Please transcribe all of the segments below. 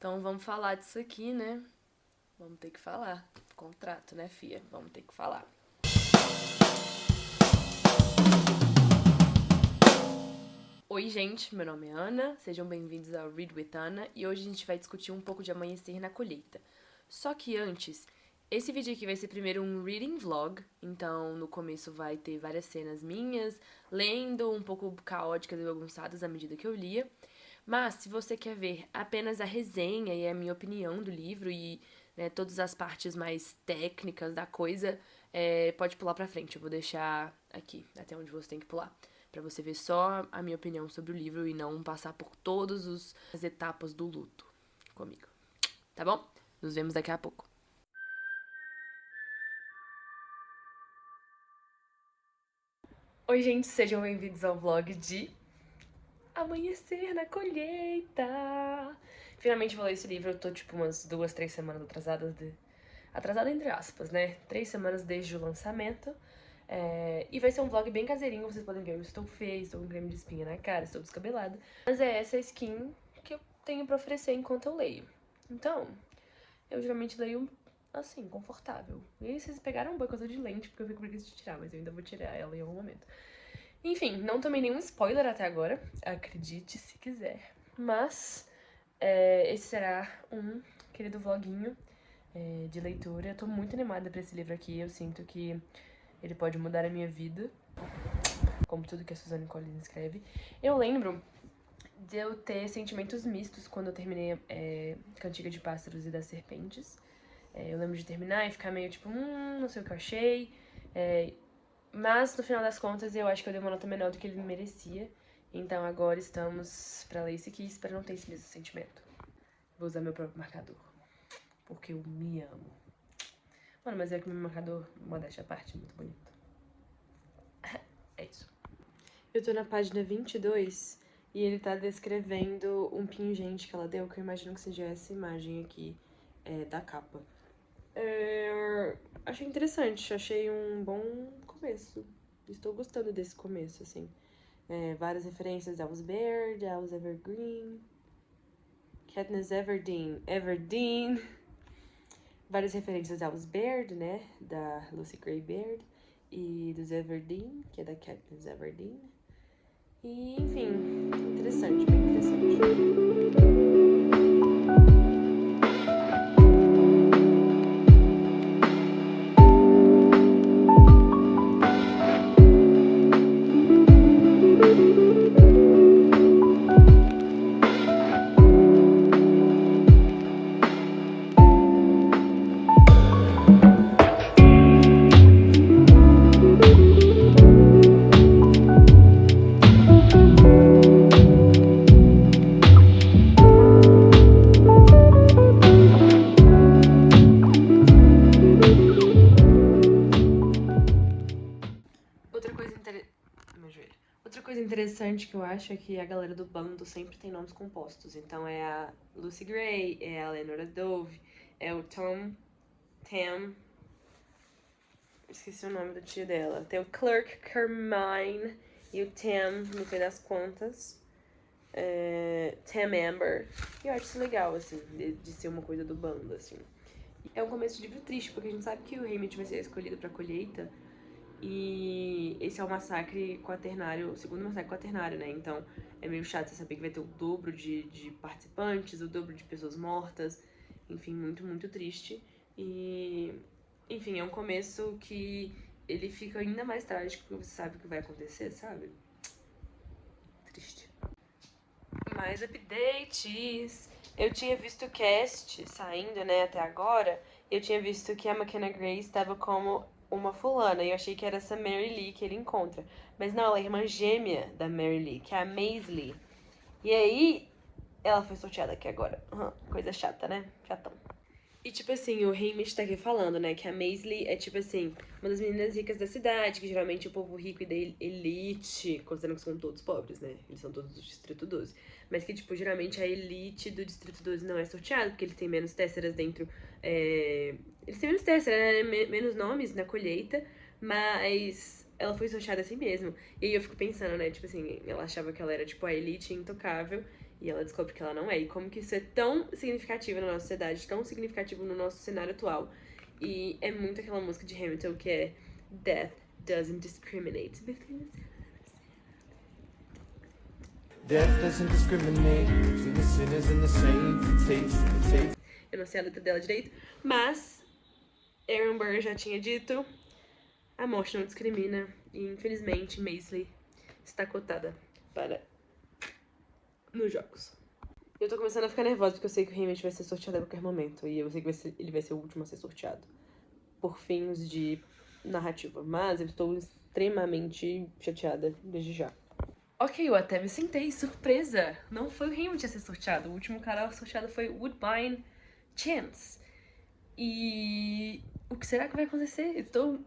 Então vamos falar disso aqui, né? Vamos ter que falar. Contrato, né, fia? Vamos ter que falar. Oi, gente, meu nome é Ana, sejam bem-vindos ao Read with Ana e hoje a gente vai discutir um pouco de Amanhecer na Colheita. Só que antes, esse vídeo aqui vai ser primeiro um reading vlog, então no começo vai ter várias cenas minhas, lendo, um pouco caóticas e bagunçadas à medida que eu lia. Mas se você quer ver apenas a resenha e a minha opinião do livro e todas as partes mais técnicas da coisa, pode pular pra frente, eu vou deixar aqui, até onde você tem que pular. Pra você ver só a minha opinião sobre o livro e não passar por todas as etapas do luto comigo. Tá bom? Nos vemos daqui a pouco. Oi, gente, sejam bem-vindos ao vlog de Amanhecer na Colheita. Finalmente vou ler esse livro, eu tô tipo umas 2, 3 semanas atrasada entre aspas, né? 3 semanas desde o lançamento. E vai ser um vlog bem caseirinho, vocês podem ver, eu estou feia, estou com creme de espinha na cara, estou descabelada. Mas é essa skin que eu tenho pra oferecer enquanto eu leio. Então, eu geralmente leio assim, confortável. E aí vocês pegaram um boicote de lente, porque eu fico preguiça de tirar, mas eu ainda vou tirar ela em algum momento. Enfim, não tomei nenhum spoiler até agora, acredite se quiser. Mas, esse será um querido vloguinho de leitura. Eu tô muito animada pra esse livro aqui, eu sinto que ele pode mudar a minha vida, como tudo que a Suzanne Collins escreve. Eu lembro de eu ter sentimentos mistos quando eu terminei Cantiga de Pássaros e das Serpentes. Eu lembro de terminar e ficar meio tipo, não sei o que eu achei. Mas, no final das contas, eu acho que eu dei uma nota menor do que ele merecia. Então agora estamos pra ler esse aqui, espero não ter esse mesmo sentimento. Vou usar meu próprio marcador, porque eu me amo. Mano, mas é que meu marcador, modéstia à parte, é muito bonito. É isso. Eu tô na página 22 e ele tá descrevendo um pingente que ela deu, que eu imagino que seja essa imagem aqui da capa. Achei interessante, achei um bom começo. Estou gostando desse começo, assim. Várias referências aos Baird, aos Evergreen, Katniss Everdeen. Várias referências aos Baird, né, da Lucy Gray Baird, e dos Everdeen, que é da Katniss Everdeen. E, enfim, interessante, bem interessante. Outra coisa interessante que eu acho é que a galera do bando sempre tem nomes compostos. Então é a Lucy Gray, é a Eleanor Dove, é o Tam... Esqueci o nome do tio dela. Tem o Clerk Carmine e o Tam, no fim das contas. Tam Amber. E eu acho isso legal, assim, de ser uma coisa do bando, assim. É um começo de livro triste, porque a gente sabe que o Haymitch vai ser escolhido pra colheita. E esse é o massacre quaternário, o segundo massacre quaternário, né? Então é meio chato você saber que vai ter o dobro de participantes, o dobro de pessoas mortas. Enfim, muito, muito triste. E, enfim, é um começo que ele fica ainda mais trágico porque você sabe o que vai acontecer, sabe? Triste. Mais updates. Eu tinha visto o cast saindo, né, até agora. Eu tinha visto que a McKenna Grace estava como uma fulana. E eu achei que era essa Mary Lee que ele encontra. Mas não, ela é irmã gêmea da Mary Lee, que é a Maisie. E aí, ela foi sorteada aqui agora. Coisa chata, né? Chatão. E, tipo assim, o Haymitch tá aqui falando, né, que a Maisie é, tipo assim, uma das meninas ricas da cidade, que geralmente é o povo rico e da elite, considerando que são todos pobres, né, eles são todos do Distrito 12. Mas que, tipo, geralmente a elite do Distrito 12 não é sorteada, porque eles têm menos tésseras dentro, eles têm menos tésseras, né, menos nomes na colheita, mas ela foi sorteada assim mesmo. E aí eu fico pensando, né, tipo assim, ela achava que ela era, tipo, a elite intocável, E ela descobre que ela não é. E como que isso é tão significativo na nossa sociedade, tão significativo no nosso cenário atual. E é muito aquela música de Hamilton que é Death doesn't discriminate. Death doesn't discriminate between the sinners and the saints. Eu não sei a letra dela direito, mas Aaron Burr já tinha dito: a morte não discrimina. E infelizmente Maisley está cotada para nos jogos. Eu tô começando a ficar nervosa porque eu sei que o Haymitch vai ser sorteado a qualquer momento. E eu sei que ele vai ser o último a ser sorteado. Por fins de narrativa. Mas eu estou extremamente chateada desde já. Ok, eu até me sentei surpresa. Não foi o Haymitch a ser sorteado. O último cara sorteado foi Woodbine Chance. E o que será que vai acontecer? Eu tô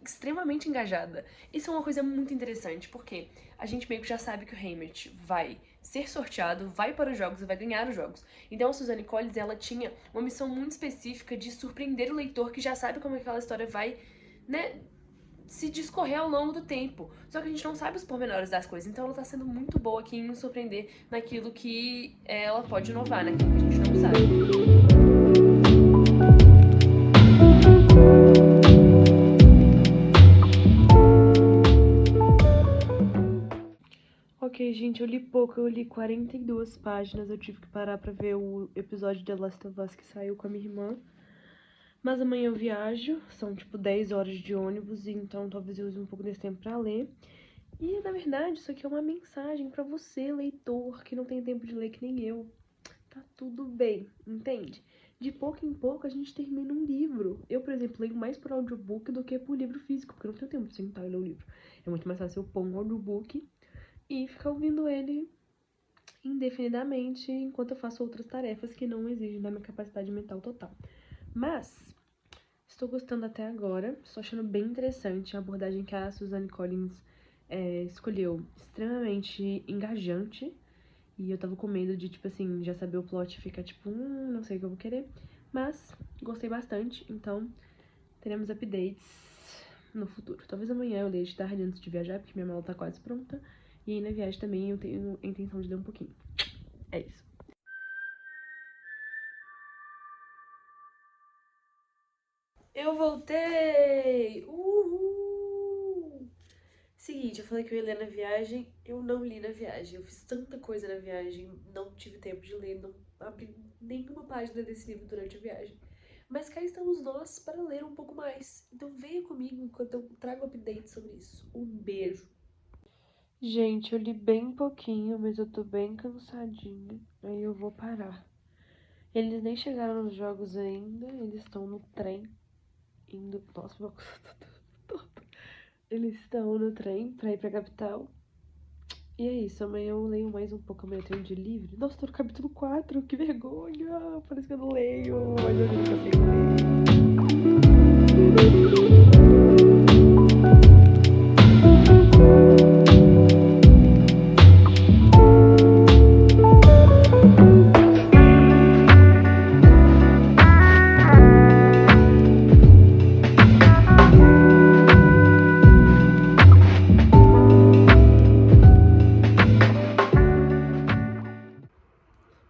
extremamente engajada. Isso é uma coisa muito interessante, porque a gente meio que já sabe que o Haymitch vai ser sorteado, vai para os jogos e vai ganhar os jogos. Então a Suzanne Collins, ela tinha uma missão muito específica de surpreender o leitor que já sabe como aquela história vai, né, se discorrer ao longo do tempo. Só que a gente não sabe os pormenores das coisas, então ela tá sendo muito boa aqui em nos surpreender naquilo que ela pode inovar, naquilo que a gente não sabe. Ok, gente, eu li pouco, eu li 42 páginas, eu tive que parar pra ver o episódio de The Last of Us que saiu com a minha irmã. Mas amanhã eu viajo, são tipo 10 horas de ônibus, então talvez eu use um pouco desse tempo pra ler. E, na verdade, isso aqui é uma mensagem pra você, leitor, que não tem tempo de ler que nem eu. Tá tudo bem, entende? De pouco em pouco a gente termina um livro. Eu, por exemplo, leio mais por audiobook do que por livro físico, porque eu não tenho tempo de sentar e ler o livro. É muito mais fácil eu pôr um audiobook e ficar ouvindo ele indefinidamente enquanto eu faço outras tarefas que não exigem da minha capacidade mental total. Mas estou gostando até agora, estou achando bem interessante a abordagem que a Suzanne Collins escolheu, extremamente engajante. E eu tava com medo de, tipo assim, já saber o plot e ficar tipo, não sei o que eu vou querer. Mas gostei bastante, então teremos updates no futuro. Talvez amanhã eu leia de tarde antes de viajar, porque minha mala tá quase pronta. E aí na viagem também eu tenho a intenção de ler um pouquinho. É isso. Eu voltei! Uhul! Seguinte, eu falei que eu ia ler na viagem, eu não li na viagem. Eu fiz tanta coisa na viagem, não tive tempo de ler, não abri nenhuma página desse livro durante a viagem. Mas cá estamos nós para ler um pouco mais. Então venha comigo enquanto eu trago updates sobre isso. Um beijo! Gente, eu li bem pouquinho, mas eu tô bem cansadinha. Aí eu vou parar. Eles nem chegaram nos jogos ainda, eles estão no trem, indo... Nossa, meu coração. Eles estão no trem pra ir pra capital. E é isso, amanhã eu leio mais um pouco, amanhã eu tenho de livre. Nossa, tô no capítulo 4, que vergonha! Parece que eu não leio, mas eu não consigo ler.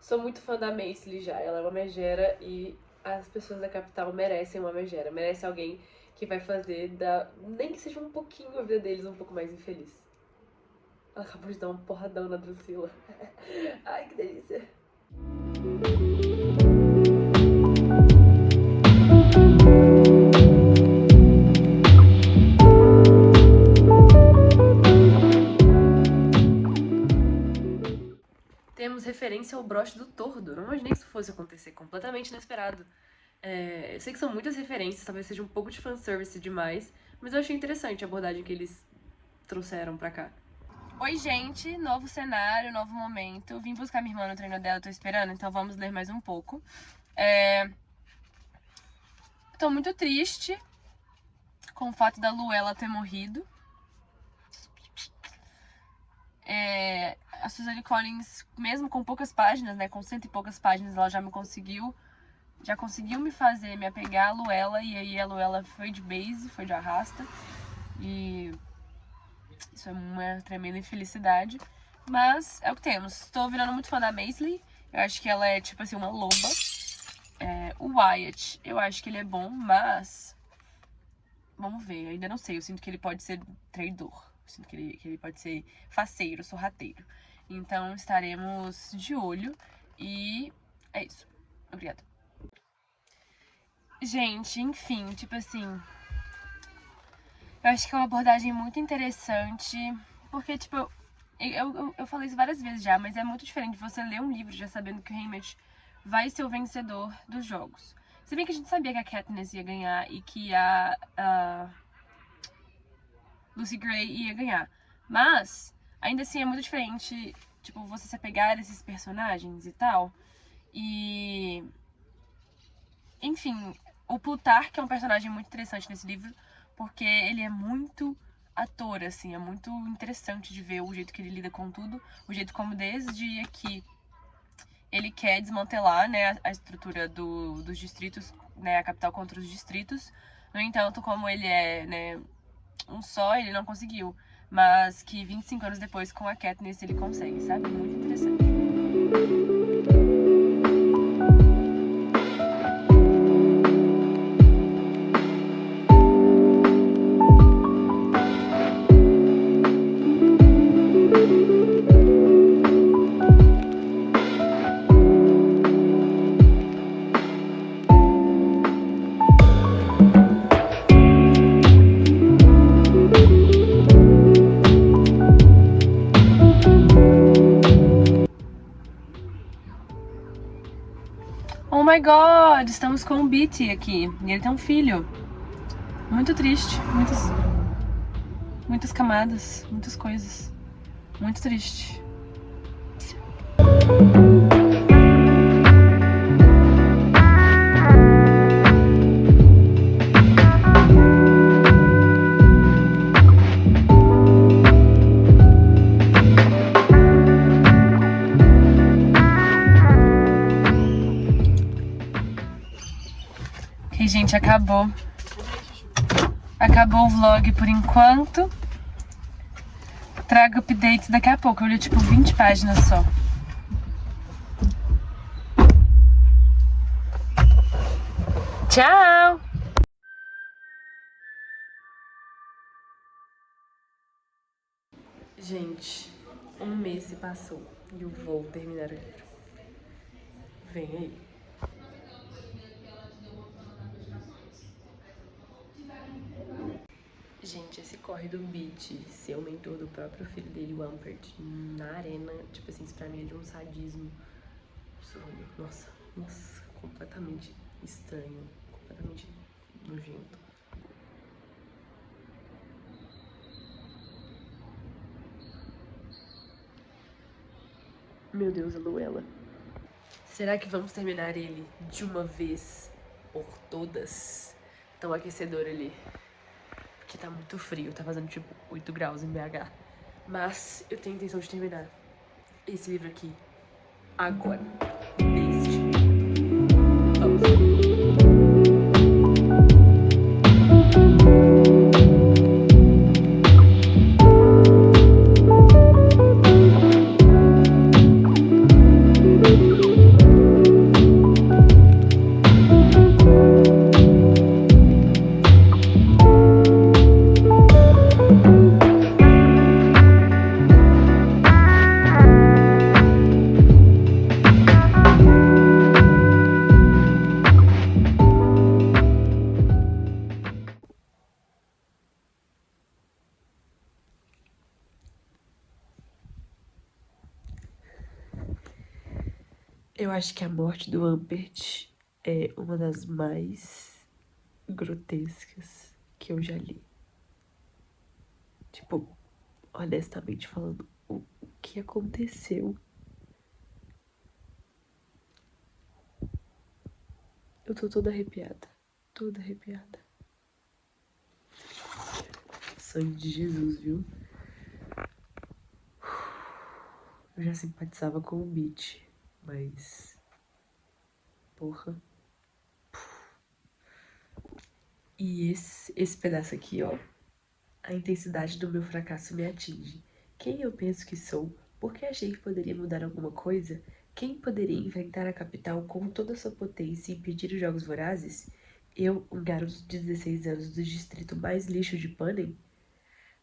Sou muito fã da Maisley já, ela é uma megera e as pessoas da capital merecem uma megera, merecem alguém que vai fazer, nem que seja um pouquinho a vida deles um pouco mais infeliz. Ela acabou de dar um porradão na Drusilla. Ai, que delícia. Temos referência ao broche do Tordo. Não imaginei que isso fosse acontecer, completamente inesperado. Eu sei que são muitas referências, talvez seja um pouco de fanservice demais, mas eu achei interessante a abordagem que eles trouxeram pra cá. Oi, gente, novo cenário, novo momento. Eu vim buscar minha irmã no treino dela, tô esperando, então vamos ler mais um pouco. Tô muito triste com o fato da Luella ter morrido. A Suzanne Collins, mesmo com poucas páginas, né, com 100 e poucas páginas, ela já conseguiu me fazer me apegar a Luella, e aí a Luella foi de base, foi de arrasta, e isso é uma tremenda infelicidade. Mas é o que temos. Tô virando muito fã da Maisley. Eu acho que ela é, tipo assim, uma loba. O Wyatt, eu acho que ele é bom, mas... Vamos ver, eu ainda não sei. Eu sinto que ele pode ser traidor. Eu sinto que ele pode ser faceiro, sorrateiro. Então estaremos de olho. E é isso. Obrigada. Gente, enfim, tipo assim... Eu acho que é uma abordagem muito interessante. Porque, tipo... Eu falei isso várias vezes já, mas é muito diferente você ler um livro já sabendo que o Haymitch vai ser o vencedor dos jogos. Se bem que a gente sabia que a Katniss ia ganhar e que a Lucy Gray ia ganhar. Mas, ainda assim, é muito diferente, tipo, você se apegar a esses personagens e tal. E... Enfim, o Plutarch é um personagem muito interessante nesse livro, porque ele é muito ator, assim, é muito interessante de ver o jeito que ele lida com tudo, o jeito como desde aqui ele quer desmantelar, né, a estrutura dos distritos, né, a capital contra os distritos. No entanto, como ele é, né, um só, ele não conseguiu. Mas que 25 anos depois, com a Katniss, ele consegue, sabe? Muito interessante. Oh my god, estamos com o Beatty aqui. E ele tem um filho. Muito triste. Muitas camadas, muitas coisas. Muito triste. Ok, gente, acabou. Acabou o vlog por enquanto. Trago updates daqui a pouco. Eu li tipo 20 páginas só. Tchau! Gente, um mês se passou e eu vou terminar o livro. Vem aí. Gente, esse corre do Beat ser o mentor do próprio filho dele, o Ampert, na arena, tipo assim, isso pra mim é de um sadismo absurdo. Nossa, completamente estranho, completamente nojento. Meu Deus, a Luella. Será que vamos terminar ele de uma vez por todas? Tão aquecedor ali. Porque tá muito frio, tá fazendo tipo 8 graus em BH. Mas eu tenho intenção de terminar esse livro aqui agora. Neste minuto. Vamos. Eu acho que a morte do Ampert é uma das mais grotescas que eu já li. Tipo, honestamente falando, o que aconteceu? Eu tô toda arrepiada. Toda arrepiada. Sangue de Jesus, viu? Eu já simpatizava com o Beat, mas... Porra. E esse pedaço aqui, ó. A intensidade do meu fracasso me atinge. Quem eu penso que sou Porque achei que poderia mudar alguma coisa. Quem poderia inventar a capital com toda a sua potência e impedir os Jogos Vorazes? Eu, um garoto de 16 anos do distrito mais lixo de Panem?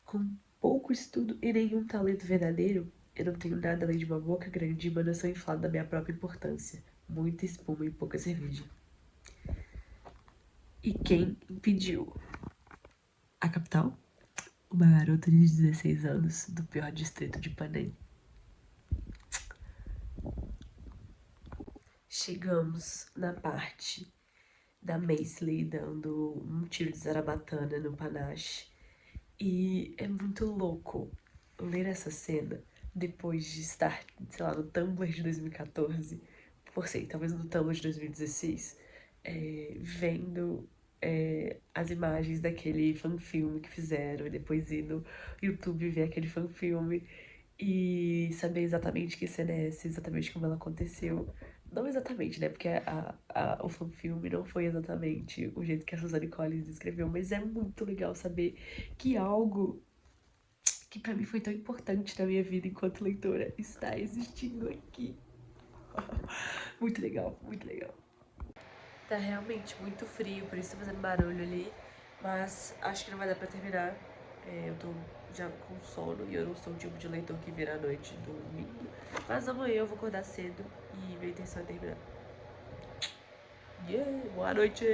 Com pouco estudo e nenhum talento verdadeiro, eu não tenho nada além de uma boca grande e uma noção inflada da minha própria importância. Muita espuma e pouca cerveja. E quem impediu? A capital? Uma garota de 16 anos do pior distrito de Panem. Chegamos na parte da Maisley dando um tiro de zarabatana no panache. E é muito louco ler essa cena depois de estar, sei lá, no Tumblr de 2014, por sei, talvez no Tumblr de 2016, vendo as imagens daquele fanfilme que fizeram e depois ir no YouTube ver aquele fanfilme e saber exatamente que cena é essa, exatamente como ela aconteceu. Não exatamente, né? Porque o fanfilme não foi exatamente o jeito que a Suzanne Collins descreveu, mas é muito legal saber que algo que pra mim foi tão importante na minha vida enquanto leitora está existindo aqui. Muito legal, muito legal. Tá realmente muito frio, por isso tá fazendo barulho ali, mas acho que não vai dar pra terminar. Eu tô já com sono e eu não sou o tipo de leitor que vira à noite domingo. Mas amanhã eu vou acordar cedo e minha intenção é terminar. Yeah, boa noite!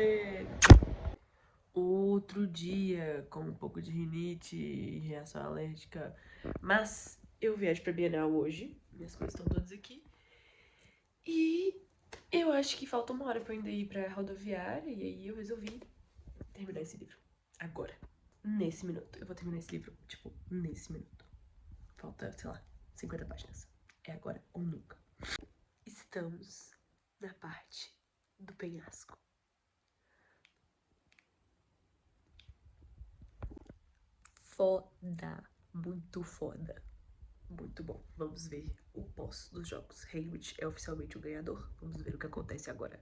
Outro dia com um pouco de rinite e reação alérgica. Mas eu viajo pra Bienal hoje. Minhas coisas estão todas aqui. E eu acho que falta uma hora pra eu ainda ir pra rodoviária. E aí eu resolvi terminar esse livro. Agora. Nesse minuto. Eu vou terminar esse livro, tipo, nesse minuto. Falta, sei lá, 50 páginas. É agora ou nunca. Estamos na parte do penhasco. Foda. Muito foda. Muito bom. Vamos ver o pós dos jogos. Haymitch é oficialmente o ganhador. Vamos ver o que acontece agora.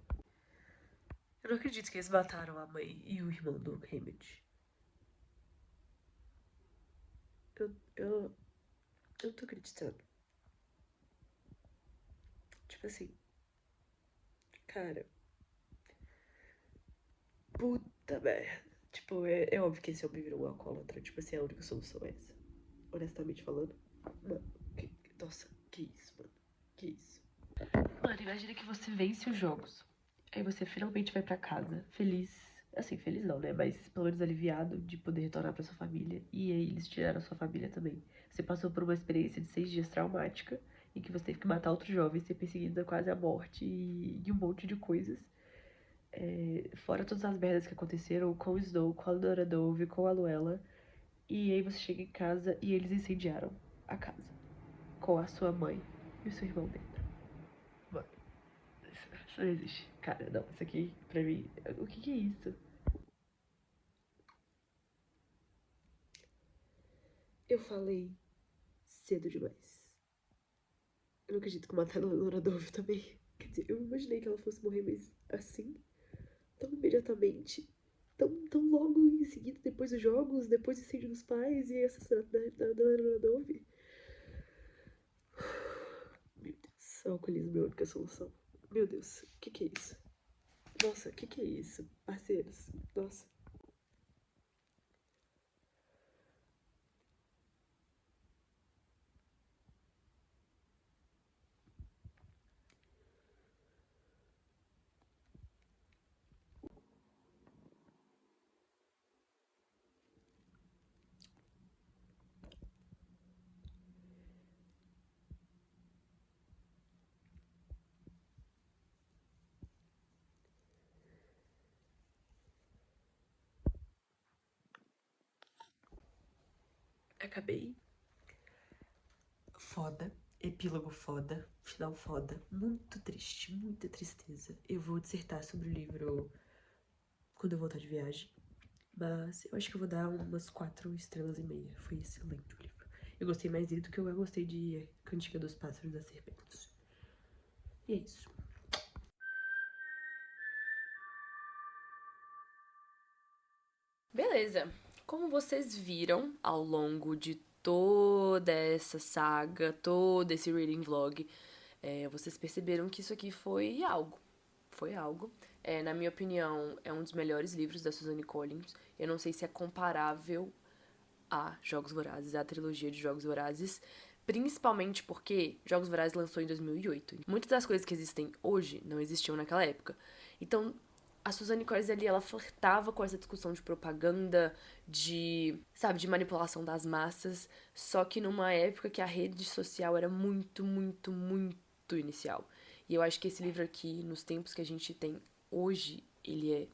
Eu não acredito que eles mataram a mãe e o irmão do Haymitch. Eu não tô acreditando. Tipo assim. Cara. Puta merda. Tipo, é óbvio que esse homem virou um alcoólatra. Tipo assim, a única solução é essa. Honestamente falando. Mano, nossa, que isso, mano. Que isso. Mano, imagina que você vence os jogos. Aí você finalmente vai pra casa, feliz. Assim, feliz não, né? Mas pelo menos aliviado de poder retornar pra sua família. E aí eles tiraram a sua família também. Você passou por uma experiência de 6 dias traumática, em que você teve que matar outros jovens, ser perseguido quase à morte e um monte de coisas. Fora todas as merdas que aconteceram com o Snow, com a Dora Dove, com a Luella. E aí você chega em casa e eles incendiaram a casa. Com a sua mãe e o seu irmão dentro. Mano, isso não existe. Cara, não, isso aqui, pra mim, o que é isso? Eu falei cedo demais. Eu não acredito que mataram a Laura Dove também. Quer dizer, eu imaginei que ela fosse morrer, mas assim, tão imediatamente, tão logo em seguida, depois dos jogos, depois do incêndio dos pais e assassinato da Laura Dove. Meu Deus, o alcoolismo é a única solução. Meu Deus, o que é isso? Nossa, o que é isso? Parceiros, nossa. Acabei. Foda. Epílogo foda. Final foda. Muito triste. Muita tristeza. Eu vou dissertar sobre o livro quando eu voltar de viagem. Mas eu acho que eu vou dar umas 4 estrelas e meia. Foi excelente o livro. Eu gostei mais dele do que eu gostei de Cantiga dos Pássaros e das Serpentes. E é isso. Beleza. Como vocês viram ao longo de toda essa saga, todo esse reading vlog, vocês perceberam que isso aqui foi algo. Foi algo. Na minha opinião, é um dos melhores livros da Suzanne Collins. Eu não sei se é comparável a Jogos Vorazes, a trilogia de Jogos Vorazes, principalmente porque Jogos Vorazes lançou em 2008. Muitas das coisas que existem hoje não existiam naquela época. Então, a Suzanne Collins ali, ela flertava com essa discussão de propaganda, de manipulação das massas, só que numa época que a rede social era muito, muito, muito inicial. E eu acho que esse livro aqui, nos tempos que a gente tem hoje, ele é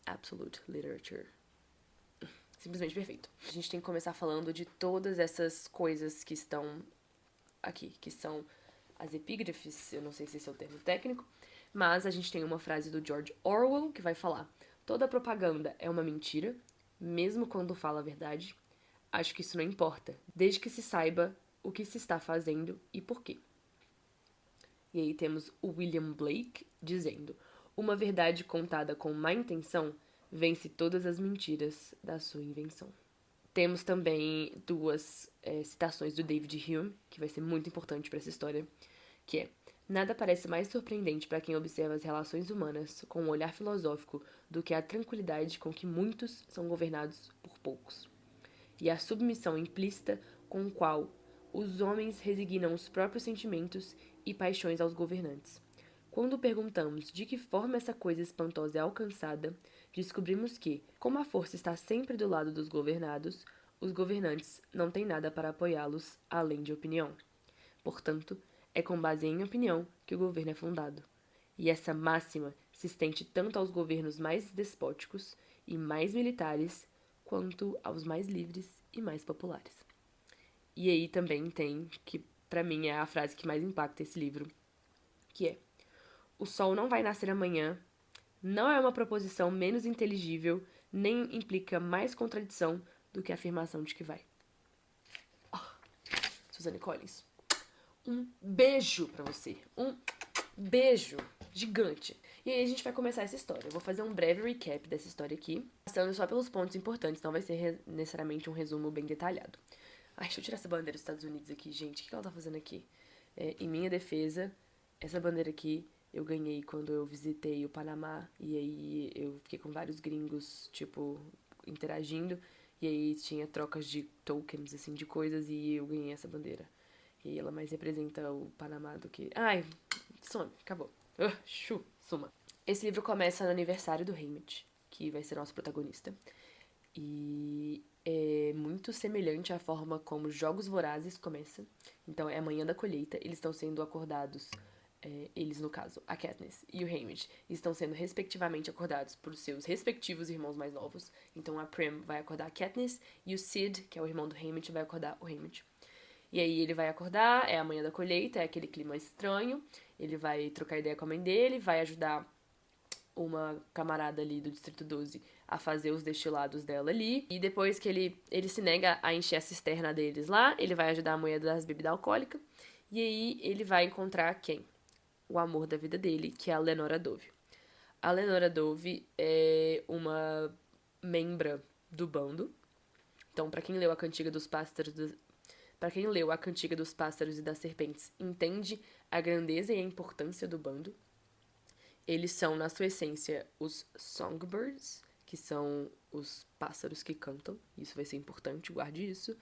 absolute literature. Simplesmente perfeito. A gente tem que começar falando de todas essas coisas que estão aqui, que são as epígrafes, eu não sei se esse é o termo técnico, mas a gente tem uma frase do George Orwell que vai falar: toda propaganda é uma mentira, mesmo quando fala a verdade. Acho que isso não importa, desde que se saiba o que se está fazendo e por quê. E aí temos o William Blake dizendo: uma verdade contada com má intenção vence todas as mentiras da sua invenção. Temos também duas citações do David Hume, que vai ser muito importante para essa história, que é: nada parece mais surpreendente para quem observa as relações humanas com um olhar filosófico do que a tranquilidade com que muitos são governados por poucos, e a submissão implícita com a qual os homens resignam os próprios sentimentos e paixões aos governantes. Quando perguntamos de que forma essa coisa espantosa é alcançada, descobrimos que, como a força está sempre do lado dos governados, os governantes não têm nada para apoiá-los além de opinião. Portanto, é com base em opinião que o governo é fundado. E essa máxima se estende tanto aos governos mais despóticos e mais militares, quanto aos mais livres e mais populares. E aí também tem, que pra mim é a frase que mais impacta esse livro, que é: o sol não vai nascer amanhã, não é uma proposição menos inteligível, nem implica mais contradição do que a afirmação de que vai. Suzanne Collins, um beijo pra você. Um beijo gigante. E aí a gente vai começar essa história. Eu vou fazer um breve recap dessa história aqui, passando só pelos pontos importantes, não vai ser necessariamente um resumo bem detalhado. Ai, deixa eu tirar essa bandeira dos Estados Unidos aqui, gente. O que ela tá fazendo aqui? Em minha defesa, essa bandeira aqui eu ganhei quando eu visitei o Panamá. E aí eu fiquei com vários gringos, tipo, interagindo. E aí tinha trocas de tokens, assim, de coisas. E eu ganhei essa bandeira. E aí ela mais representa o Panamá do que... Ai, some, acabou. Suma. Esse livro começa no aniversário do Haymitch, que vai ser nosso protagonista. E é muito semelhante à forma como Jogos Vorazes começa. Então é a manhã da colheita, eles estão sendo acordados, eles no caso, a Katniss e o Haymitch, estão sendo respectivamente acordados por seus respectivos irmãos mais novos. Então a Prim vai acordar a Katniss e o Sid, que é o irmão do Haymitch, vai acordar o Haymitch. E aí ele vai acordar, é a manhã da colheita, é aquele clima estranho, ele vai trocar ideia com a mãe dele, vai ajudar uma camarada ali do Distrito 12 a fazer os destilados dela ali. E depois que ele se nega a encher a cisterna deles lá, ele vai ajudar a mulher das bebidas alcoólicas. E aí ele vai encontrar quem? O amor da vida dele, que é a Lenora Dove. A Lenora Dove é uma membra do bando. Então, pra quem leu a Cantiga dos Pássaros... Pra quem leu a Cantiga dos Pássaros e das Serpentes, entende a grandeza e a importância do bando. Eles são, na sua essência, os songbirds, que são os pássaros que cantam. Isso vai ser importante, guarde isso.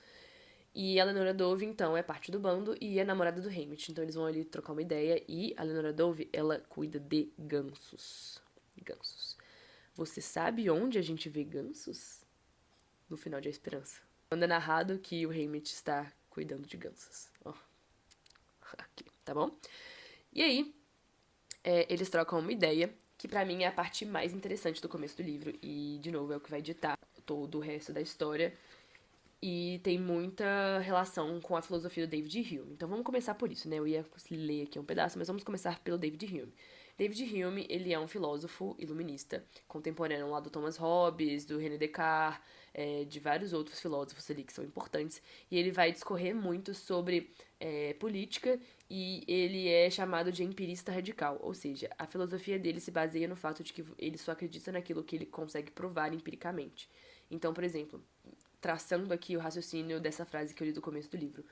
E a Lenora Dove, então, é parte do bando e é namorada do Haymitch. Então eles vão ali trocar uma ideia e a Lenora Dove, ela cuida de gansos. Gansos. Você sabe onde a gente vê gansos? No final de A Esperança. Quando é narrado que o Haymitch está cuidando de gansos. Ó. Aqui, tá bom? E aí, eles trocam uma ideia, que pra mim é a parte mais interessante do começo do livro. E, de novo, é o que vai ditar todo o resto da história. E tem muita relação com a filosofia do David Hume. Então vamos começar por isso, né? Eu ia ler aqui um pedaço, mas vamos começar pelo David Hume. David Hume, ele é um filósofo iluminista, contemporâneo lá do Thomas Hobbes, do René Descartes, de vários outros filósofos ali que são importantes. E ele vai discorrer muito sobre política e ele é chamado de empirista radical. Ou seja, a filosofia dele se baseia no fato de que ele só acredita naquilo que ele consegue provar empiricamente. Então, por exemplo, traçando aqui o raciocínio dessa frase que eu li do começo do livro.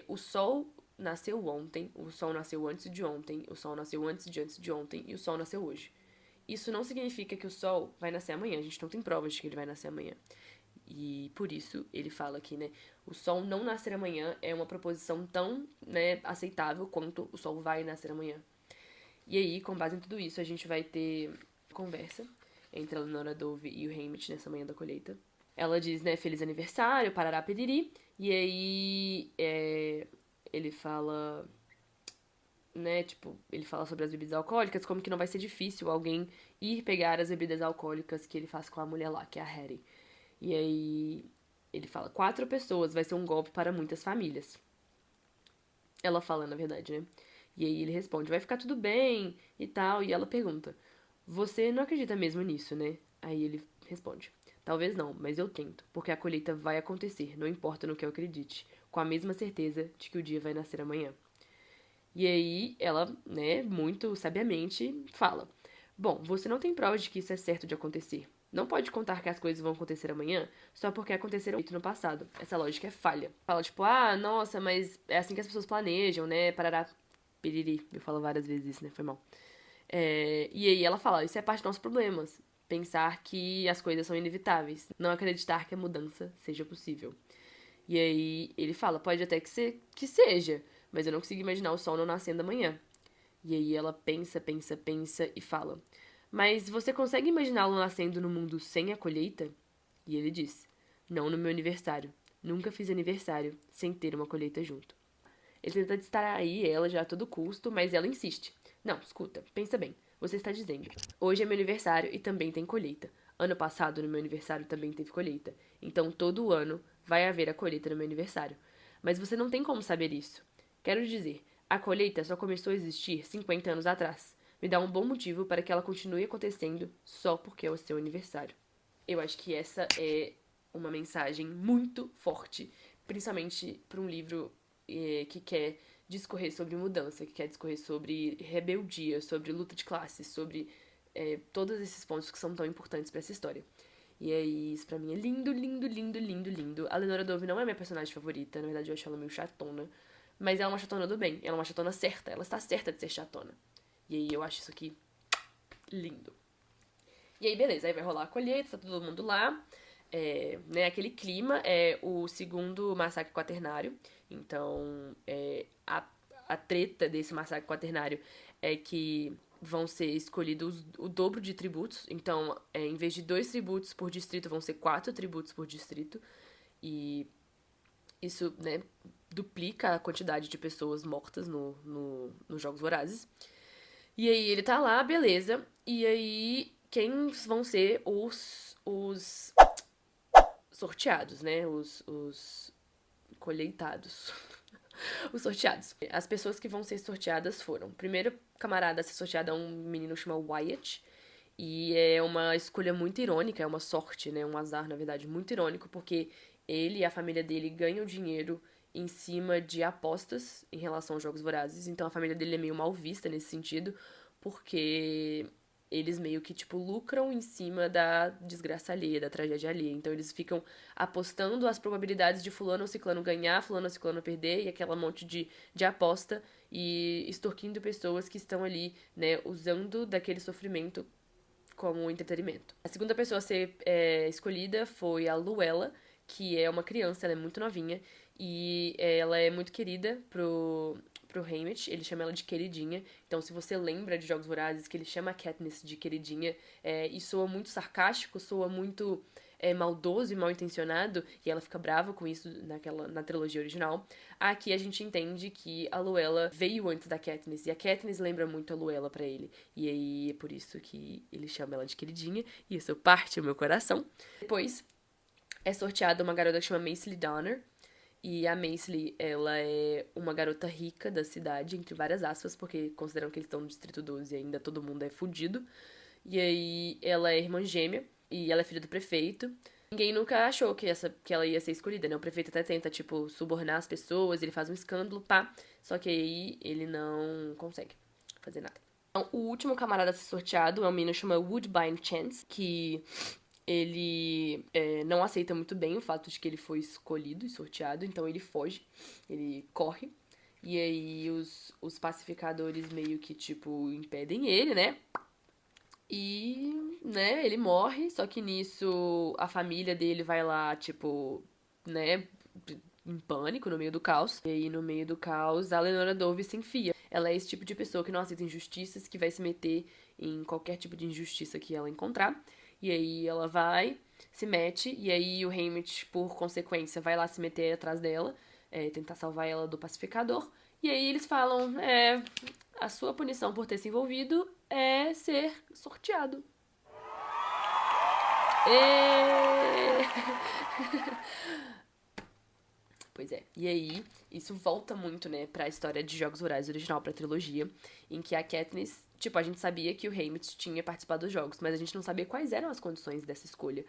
O sol nasceu ontem, o sol nasceu antes de ontem, o sol nasceu antes de ontem e o sol nasceu hoje. Isso não significa que o sol vai nascer amanhã, a gente não tem provas de que ele vai nascer amanhã. E por isso ele fala aqui, né, o sol não nascer amanhã é uma proposição tão, né, aceitável quanto o sol vai nascer amanhã. E aí, com base em tudo isso, a gente vai ter conversa entre a Lenora Dove e o Haymitch nessa manhã da colheita. Ela diz, né, feliz aniversário, parará piriri, e aí ele fala, né, tipo, ele fala sobre as bebidas alcoólicas, como que não vai ser difícil alguém ir pegar as bebidas alcoólicas que ele faz com a mulher lá, que é a Hattie. E aí ele fala, 4 pessoas vai ser um golpe para muitas famílias. Ela fala, na verdade, né? E aí ele responde, vai ficar tudo bem e tal. E ela pergunta, você não acredita mesmo nisso, né? Aí ele responde, talvez não, mas eu tento, porque a colheita vai acontecer, não importa no que eu acredite, com a mesma certeza de que o dia vai nascer amanhã. E aí ela, né, muito sabiamente fala, bom, você não tem prova de que isso é certo de acontecer. Não pode contar que as coisas vão acontecer amanhã só porque aconteceram no passado. Essa lógica é falha. Fala tipo, nossa, mas é assim que as pessoas planejam, né? Parará, piriri. Eu falo várias vezes isso, né? Foi mal. E aí ela fala, isso é parte dos nossos problemas. Pensar que as coisas são inevitáveis. Não acreditar que a mudança seja possível. E aí ele fala, pode até que seja, mas eu não consigo imaginar o sol não nascendo amanhã. E aí ela pensa e fala, mas você consegue imaginá-lo nascendo no mundo sem a colheita? E ele diz, não no meu aniversário. Nunca fiz aniversário sem ter uma colheita junto. Ele tenta distrair ela já a todo custo, mas ela insiste. Não, escuta, pensa bem. Você está dizendo, hoje é meu aniversário e também tem colheita. Ano passado, no meu aniversário, também teve colheita. Então, todo ano vai haver a colheita no meu aniversário. Mas você não tem como saber isso. Quero dizer, a colheita só começou a existir 50 anos atrás. Me dá um bom motivo para que ela continue acontecendo só porque é o seu aniversário. Eu acho que essa é uma mensagem muito forte, principalmente para um livro que quer discorrer sobre mudança, que quer discorrer sobre rebeldia, sobre luta de classes, sobre todos esses pontos que são tão importantes para essa história. E aí, isso pra mim é lindo, lindo, lindo, lindo, lindo. A Lenora Dove não é minha personagem favorita, na verdade eu acho ela meio chatona. Mas ela é uma chatona do bem, ela é uma chatona certa, ela está certa de ser chatona. E aí eu acho isso aqui lindo. E aí, beleza, aí vai rolar a colheita, tá todo mundo lá. Né, aquele clima é o segundo massacre quaternário. Então, a treta desse massacre quaternário é que vão ser escolhidos o dobro de tributos. Então, em vez de 2 tributos por distrito, vão ser 4 tributos por distrito. E isso, né, duplica a quantidade de pessoas mortas nos Jogos Vorazes. E aí ele tá lá, beleza. E aí, quem vão ser os sorteados, né? Os colheitados. Os sorteados. As pessoas que vão ser sorteadas foram... O primeiro camarada a ser sorteado é um menino chamado Wyatt. E é uma escolha muito irônica, é uma sorte, né? Um azar, na verdade, muito irônico, porque ele e a família dele ganham dinheiro em cima de apostas em relação aos Jogos Vorazes. Então a família dele é meio mal vista nesse sentido, porque eles meio que, tipo, lucram em cima da desgraça alheia, da tragédia alheia. Então eles ficam apostando as probabilidades de fulano ou ciclano ganhar, fulano ou ciclano perder, e aquela monte de aposta, e extorquindo pessoas que estão ali, né, usando daquele sofrimento como entretenimento. A segunda pessoa a ser escolhida foi a Luella, que é uma criança, ela é muito novinha, e ela é muito querida pro Haymitch, ele chama ela de queridinha. Então, se você lembra de Jogos Vorazes, que ele chama a Katniss de queridinha, e soa muito sarcástico, soa muito maldoso e mal intencionado, e ela fica brava com isso na trilogia original. Aqui a gente entende que a Luella veio antes da Katniss, e a Katniss lembra muito a Luella pra ele. E aí é por isso que ele chama ela de queridinha, e isso parte o meu coração. Depois é sorteada uma garota que chama Maisily Donner. E a Maisily, ela é uma garota rica da cidade, entre várias aspas, porque consideram que eles estão no Distrito 12 e ainda todo mundo é fudido. E aí ela é irmã gêmea e ela é filha do prefeito. Ninguém nunca achou que ela ia ser escolhida, né? O prefeito até tenta, tipo, subornar as pessoas, ele faz um escândalo, pá. Só que aí ele não consegue fazer nada. Então, o último camarada a ser sorteado é um menino chamado Woodbine Chance, que ele não aceita muito bem o fato de que ele foi escolhido e sorteado, então ele foge, ele corre. E aí os pacificadores meio que, tipo, impedem ele, né? E, né, ele morre, só que nisso a família dele vai lá, tipo, né, em pânico no meio do caos. E aí, no meio do caos, a Lenora Dove se enfia. Ela é esse tipo de pessoa que não aceita injustiças, que vai se meter em qualquer tipo de injustiça que ela encontrar. E aí ela vai, se mete, e aí o Haymitch, por consequência, vai lá se meter atrás dela, tentar salvar ela do pacificador. E aí eles falam, a sua punição por ter se envolvido é ser sorteado. E... Pois é. E aí, isso volta muito, né, pra história de Jogos Vorazes original, pra trilogia, em que a Katniss, tipo, a gente sabia que o Haymitch tinha participado dos jogos, mas a gente não sabia quais eram as condições dessa escolha.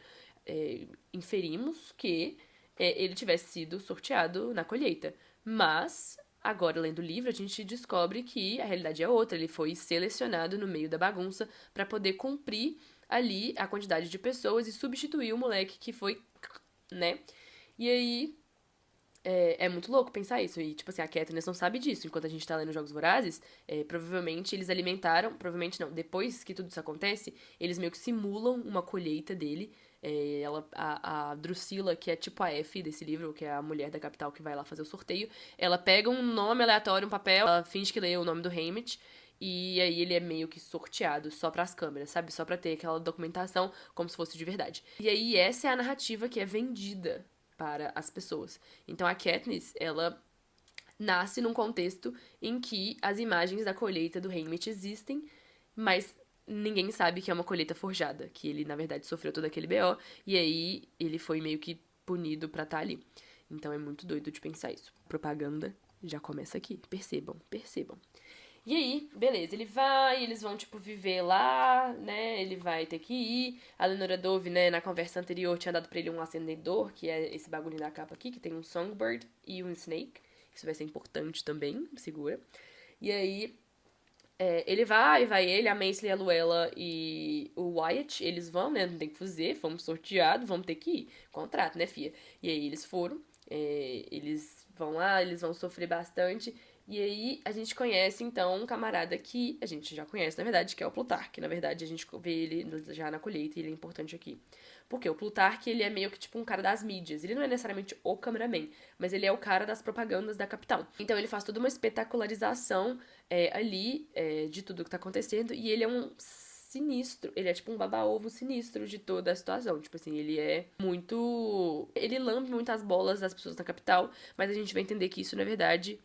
Inferimos que ele tivesse sido sorteado na colheita. Mas, agora lendo o livro, a gente descobre que a realidade é outra. Ele foi selecionado no meio da bagunça pra poder cumprir ali a quantidade de pessoas e substituir o moleque que foi, né? E aí, é muito louco pensar isso. E, tipo assim, a Katniss não sabe disso. Enquanto a gente tá lendo Jogos Vorazes, provavelmente eles alimentaram. Provavelmente não. Depois que tudo isso acontece, eles meio que simulam uma colheita dele. A Drusilla, que é tipo a F desse livro, que é a mulher da capital que vai lá fazer o sorteio, ela pega um nome aleatório, um papel, ela finge que lê o nome do Haymitch. E aí ele é meio que sorteado só pras câmeras, sabe? Só pra ter aquela documentação como se fosse de verdade. E aí essa é a narrativa que é vendida para as pessoas. Então a Katniss, ela nasce num contexto em que as imagens da colheita do Haymitch existem, mas ninguém sabe que é uma colheita forjada, que ele na verdade sofreu todo aquele BO e aí ele foi meio que punido pra estar ali. Então é muito doido de pensar isso. Propaganda já começa aqui. Percebam, percebam. E aí, beleza, ele vai, eles vão, tipo, viver lá, né? Ele vai ter que ir. A Lenora Dove, né, na conversa anterior, tinha dado pra ele um acendedor, que é esse bagulho da capa aqui, que tem um Songbird e um Snake. Isso vai ser importante também, segura. E aí, vai ele, a Maisel, a Luella e o Wyatt, eles vão, né? Não tem o que fazer, fomos sorteados, vamos ter que ir. Contrato, né, fia? E aí eles foram, eles vão lá, eles vão sofrer bastante. E aí a gente conhece, então, um camarada que a gente já conhece, na verdade, que é o Plutarque. Na verdade, a gente vê ele já na colheita e ele é importante aqui. Porque o Plutarque, ele é meio que tipo um cara das mídias. Ele não é necessariamente o cameraman, mas ele é o cara das propagandas da capital. Então ele faz toda uma espetacularização ali de tudo que tá acontecendo. E ele é um sinistro. Ele é tipo um baba-ovo sinistro de toda a situação. Tipo assim, ele é muito... Ele lambe muitas bolas das pessoas na capital, mas a gente vai entender que isso, na verdade,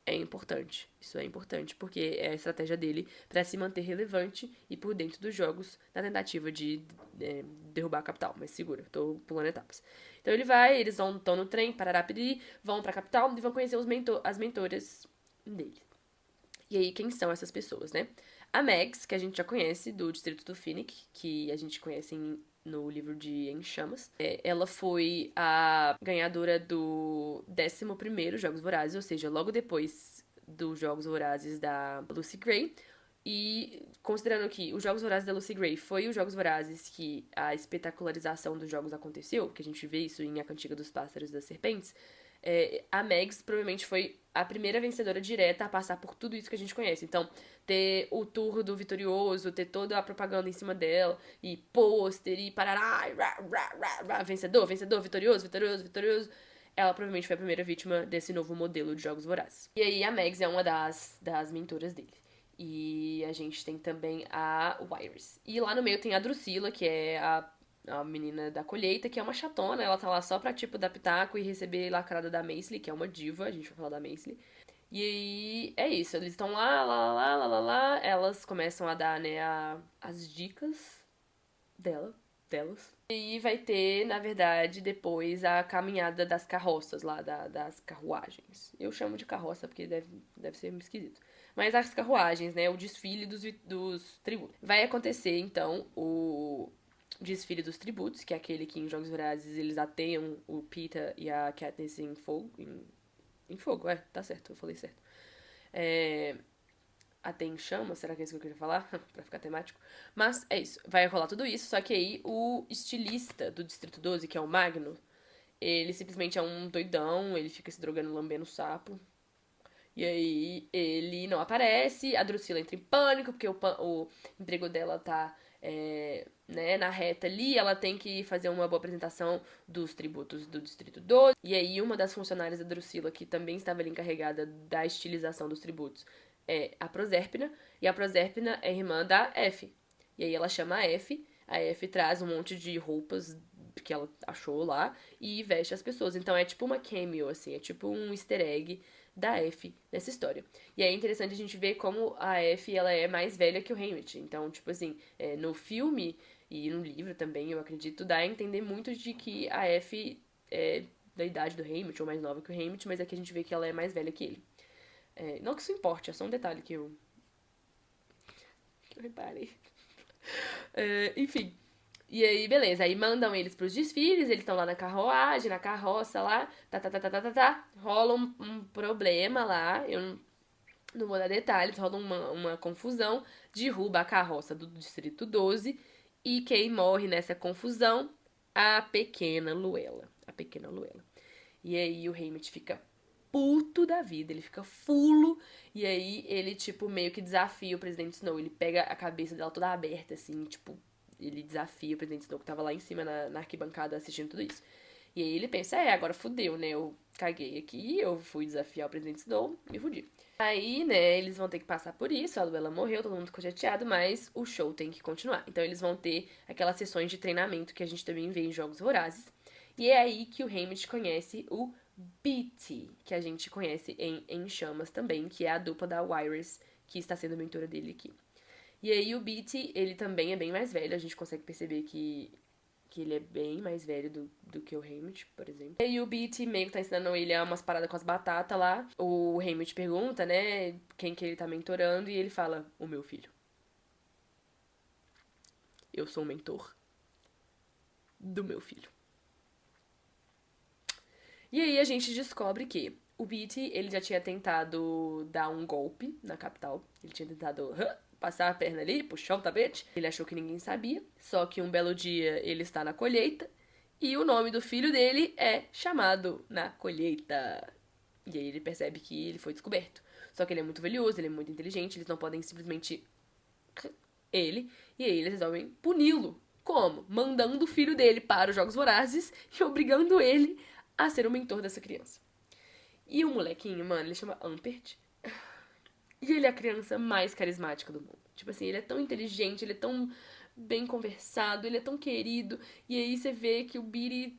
é importante. Isso é importante, porque é a estratégia dele pra se manter relevante e por dentro dos jogos na tentativa de derrubar a capital. Mas segura, tô pulando etapas. Então ele vai, eles estão no trem, parará, piriri, vão pra capital e vão conhecer as mentoras dele. E aí, quem são essas pessoas, né? A Mags, que a gente já conhece, do Distrito do Finnick, que a gente conhece no livro de Em Chamas. Ela foi a ganhadora do 11º Jogos Vorazes, ou seja, logo depois dos Jogos Vorazes da Lucy Gray. E considerando que os Jogos Vorazes da Lucy Gray foi os Jogos Vorazes que a espetacularização dos jogos aconteceu, que a gente vê isso em A Cantiga dos Pássaros e das Serpentes, a Mags provavelmente foi a primeira vencedora direta a passar por tudo isso que a gente conhece. Então, ter o tour do Vitorioso, ter toda a propaganda em cima dela, e pôster, e parará, vencedor, vencedor, vitorioso, vitorioso, vitorioso. Ela provavelmente foi a primeira vítima desse novo modelo de Jogos Vorazes. E aí a Mags é uma das mentoras dele. E a gente tem também a Iris. E lá no meio tem a Drusilla, que é a menina da colheita, que é uma chatona. Ela tá lá só pra, tipo, dar pitaco e receber lacrada da Maisel, que é uma diva. A gente vai falar da Maisel. E aí, é isso. Eles estão lá. Elas começam a dar, né, as dicas delas. E vai ter, na verdade, depois a caminhada das carroças lá, das carruagens. Eu chamo de carroça porque deve ser meio esquisito. Mas as carruagens, né, o desfile dos tributos. Vai acontecer, então, o desfile dos tributos, que é aquele que em Jogos Vorazes eles ateiam o Peeta e a Katniss em fogo. Em fogo, tá certo, eu falei certo. até em chamas, será que é isso que eu queria falar? Pra ficar temático. Mas é isso, vai rolar tudo isso, só que aí o estilista do Distrito 12, que é o Magno, ele simplesmente é um doidão, ele fica se drogando, lambendo sapo. E aí ele não aparece, a Drusilla entra em pânico, porque o emprego dela tá né, na reta ali, ela tem que fazer uma boa apresentação dos tributos do Distrito 12. E aí uma das funcionárias da Drusilla, que também estava ali encarregada da estilização dos tributos, é a Proserpina, e a Proserpina é irmã da F. E aí ela chama a F traz um monte de roupas que ela achou lá e veste as pessoas. Então é tipo uma cameo, assim, é tipo um easter egg da F nessa história. E é interessante a gente ver como a F ela é mais velha que o Haymitch. Então, tipo assim, no filme e no livro também, eu acredito, dá a entender muito de que a F é da idade do Haymitch, ou mais nova que o Haymitch, mas aqui a gente vê que ela é mais velha que ele. Não que isso importe, é só um detalhe que eu reparei. Enfim. E aí, beleza. Aí mandam eles pros desfiles, eles estão lá na carruagem, na carroça lá, tá. Rola um problema lá, eu não vou dar detalhes, rola uma confusão, derruba a carroça do Distrito 12 e quem morre nessa confusão? A pequena Luella. A pequena Luella. E aí o Haymitch fica puto da vida, ele fica fulo, e aí ele, tipo, meio que desafia o presidente Snow, ele pega a cabeça dela toda aberta, assim, tipo, ele desafia o presidente Snow que tava lá em cima na arquibancada assistindo tudo isso. E aí ele pensa, agora fudeu, né, eu caguei aqui, eu fui desafiar o presidente Snow, me fudi. Aí, né, eles vão ter que passar por isso, a Luella morreu, todo mundo ficou chateado, mas o show tem que continuar. Então eles vão ter aquelas sessões de treinamento que a gente também vê em Jogos Vorazes. E é aí que o Haymitch conhece o Beetee, que a gente conhece em Chamas também, que é a dupla da Wiress, que está sendo mentora dele aqui. E aí o Beetee, ele também é bem mais velho, a gente consegue perceber que ele é bem mais velho do que o Haymitch, por exemplo. E aí o Beetee meio que tá ensinando ele a umas paradas com as batatas lá. O Haymitch pergunta, né, quem que ele tá mentorando, e ele fala, o meu filho. Eu sou o mentor do meu filho. E aí a gente descobre que o Beetee, ele já tinha tentado dar um golpe na capital. Ele tinha tentado passar a perna ali, puxar o tapete. Ele achou que ninguém sabia. Só que um belo dia ele está na colheita. E o nome do filho dele é chamado na colheita. E aí ele percebe que ele foi descoberto. Só que ele é muito valioso, ele é muito inteligente. Eles não podem simplesmente ele. E aí eles resolvem puni-lo. Como? Mandando o filho dele para os Jogos Vorazes e obrigando ele a ser o mentor dessa criança. E o molequinho, mano, ele chama Ampert. E ele é a criança mais carismática do mundo. Tipo assim, ele é tão inteligente, ele é tão bem conversado, ele é tão querido. E aí você vê que o Beetee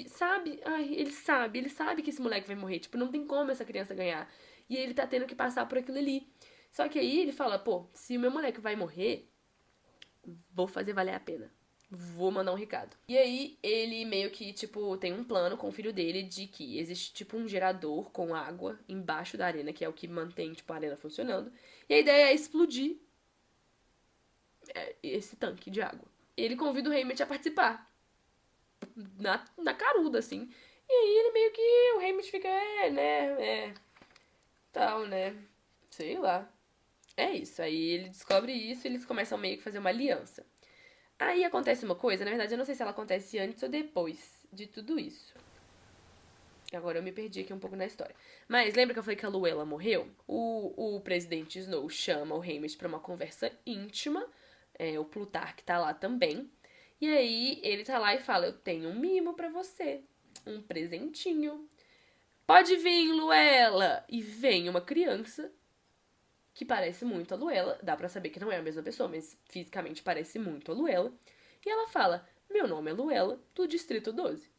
sabe, ele sabe que esse moleque vai morrer. Tipo, não tem como essa criança ganhar. E ele tá tendo que passar por aquilo ali. Só que aí ele fala, pô, se o meu moleque vai morrer, vou fazer valer a pena. Vou mandar um recado. E aí, ele meio que, tipo, tem um plano com o filho dele de que existe, tipo, um gerador com água embaixo da arena, que é o que mantém, tipo, a arena funcionando. E a ideia é explodir esse tanque de água. Ele convida o Haymitch a participar. Na caruda, assim. E aí, ele meio que... O Haymitch fica, tal, né? Sei lá. É isso. Aí, ele descobre isso e eles começam meio que fazer uma aliança. Aí acontece uma coisa, na verdade eu não sei se ela acontece antes ou depois de tudo isso. Agora eu me perdi aqui um pouco na história. Mas lembra que eu falei que a Luella morreu? O presidente Snow chama o Haymitch pra uma conversa íntima. O Plutarch tá lá também. E aí ele tá lá e fala, eu tenho um mimo pra você. Um presentinho. Pode vir, Luella! E vem uma criança que parece muito a Luella. Dá pra saber que não é a mesma pessoa, mas fisicamente parece muito a Luella. E ela fala, meu nome é Luella, do Distrito 12.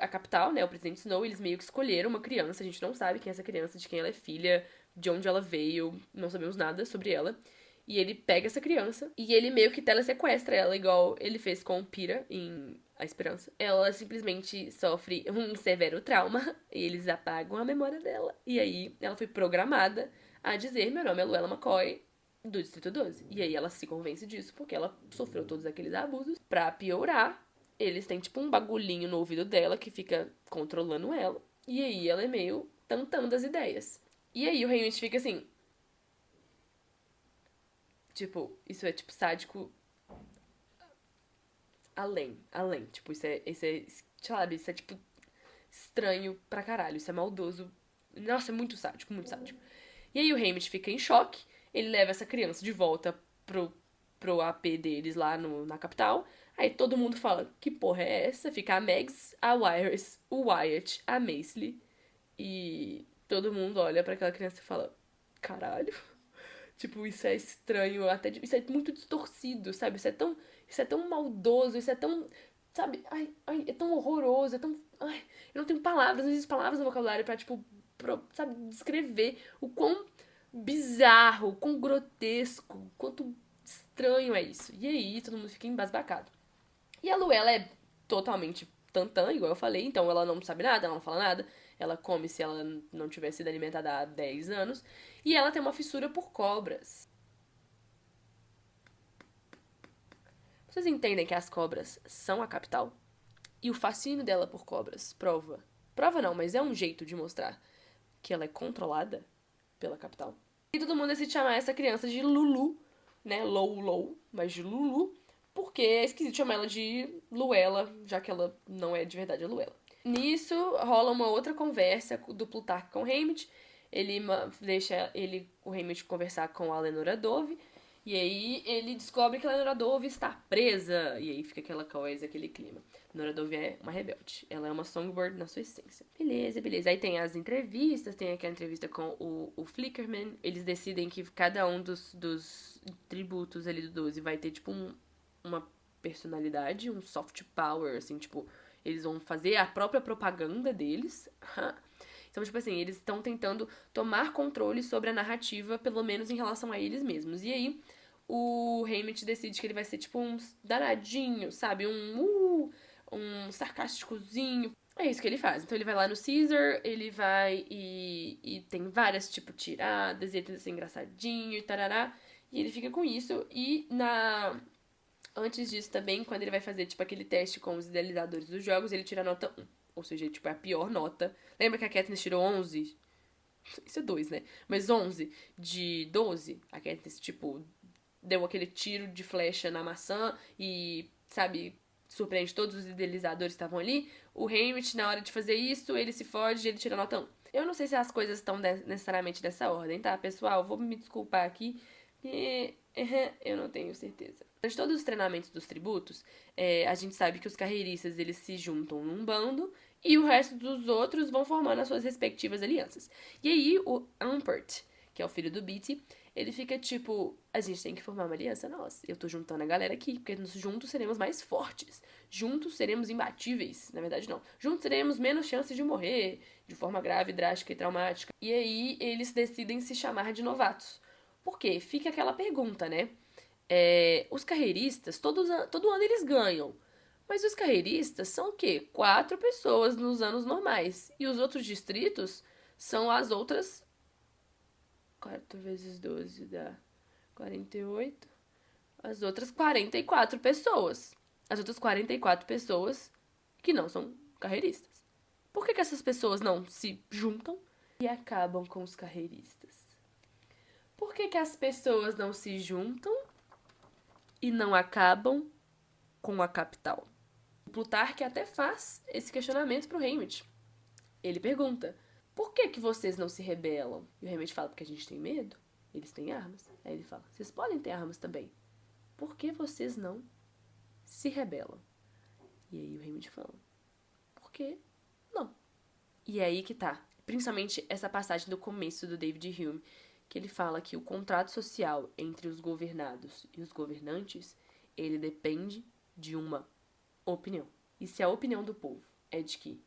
A capital, né, o presidente Snow, eles meio que escolheram uma criança. A gente não sabe quem é essa criança, de quem ela é filha, de onde ela veio, não sabemos nada sobre ela. E ele pega essa criança e ele meio que telesequestra ela, igual ele fez com Pira em A Esperança. Ela simplesmente sofre um severo trauma e eles apagam a memória dela. E aí ela foi programada a dizer, meu nome é Luella McCoy, do Distrito 12. E aí ela se convence disso, porque ela sofreu todos aqueles abusos. Pra piorar, eles têm tipo um bagulhinho no ouvido dela que fica controlando ela. E aí ela é meio tantando as ideias. E aí o Haymitch fica assim, Tipo, isso é, tipo, sádico além. Tipo, sabe, isso é, tipo, estranho pra caralho. Isso é maldoso. Nossa, é muito sádico, muito sádico. E aí o Haymitch fica em choque, ele leva essa criança de volta pro AP deles lá na capital. Aí todo mundo fala, que porra é essa? Fica a Megs, a Wires, o Wyatt, a Maisly. E todo mundo olha pra aquela criança e fala, caralho. Tipo, isso é estranho, isso é muito distorcido, sabe? Isso é tão maldoso, isso é tão, sabe? Ai, é tão horroroso, é tão, ai, eu não tenho palavras, não existem palavras no vocabulário pra, tipo, sabe, descrever o quão bizarro, o quão grotesco, o quanto estranho é isso. E aí, todo mundo fica embasbacado. E a Luella é totalmente tantã, igual eu falei, então ela não sabe nada, ela não fala nada, ela come se ela não tivesse sido alimentada há 10 anos, e ela tem uma fissura por cobras. Vocês entendem que as cobras são a capital? E o fascínio dela por cobras prova. Prova não, mas é um jeito de mostrar que ela é controlada pela capital. E todo mundo decide chamar essa criança de Lulu, né? Lou, mas de Lulu, porque é esquisito chamar ela de Luella, já que ela não é de verdade a Luella. Nisso, rola uma outra conversa do Plutarco com o Haymitch. Ele deixa o Haymitch conversar com a Lenora Dove. E aí ele descobre que a Lenora Dove está presa. E aí fica aquela coisa, aquele clima. Lenora Dove é uma rebelde. Ela é uma songbird na sua essência. Beleza. Aí tem as entrevistas, tem aquela entrevista com o Flickerman. Eles decidem que cada um dos tributos ali do 12 vai ter, tipo, uma personalidade, um soft power, assim, tipo, eles vão fazer a própria propaganda deles. Então, tipo assim, eles estão tentando tomar controle sobre a narrativa, pelo menos em relação a eles mesmos. E aí, o Haymitch decide que ele vai ser, tipo, um danadinho, sabe? Um sarcásticozinho. É isso que ele faz. Então, ele vai lá no Caesar, ele vai e tem várias, tipo, tiradas, e ele tenta ser engraçadinho e tarará. E ele fica com isso. E antes disso também, quando ele vai fazer, tipo, aquele teste com os idealizadores dos jogos, ele tira a nota 1. Ou seja, tipo, é a pior nota. Lembra que a Katniss tirou 11? Isso é 2, né? Mas 11 de 12. A Katniss, tipo, deu aquele tiro de flecha na maçã e, sabe, surpreende todos os idealizadores que estavam ali. O Haymitch, na hora de fazer isso, ele se fode e ele tira a nota 1. Eu não sei se as coisas estão necessariamente dessa ordem, tá, pessoal? Vou me desculpar aqui. Eu não tenho certeza. De todos os treinamentos dos tributos, a gente sabe que os carreiristas eles se juntam num bando e o resto dos outros vão formando as suas respectivas alianças. E aí o Humpert, que é o filho do Beatty, ele fica tipo, a gente tem que formar uma aliança, nossa, eu tô juntando a galera aqui, porque juntos seremos mais fortes, juntos seremos imbatíveis, na verdade não, juntos teremos menos chances de morrer de forma grave, drástica e traumática. E aí eles decidem se chamar de novatos. Por quê? Fica aquela pergunta, né? Os carreiristas, todo ano eles ganham. Mas os carreiristas são o quê? 4 pessoas nos anos normais. E os outros distritos são as outras. 4 vezes 12 dá 48. As outras 44 pessoas. As outras 44 pessoas que não são carreiristas. Por que essas pessoas não se juntam e acabam com os carreiristas? Por que as pessoas não se juntam e não acabam com a capital? O Plutarque até faz esse questionamento pro Haymitch. Ele pergunta, por que vocês não se rebelam? E o Haymitch fala, porque a gente tem medo. Eles têm armas. Aí ele fala, vocês podem ter armas também. Por que vocês não se rebelam? E aí o Haymitch fala, por que não? E é aí que tá. Principalmente essa passagem do começo do David Hume, que ele fala que o contrato social entre os governados e os governantes, ele depende de uma opinião. E se a opinião do povo é de que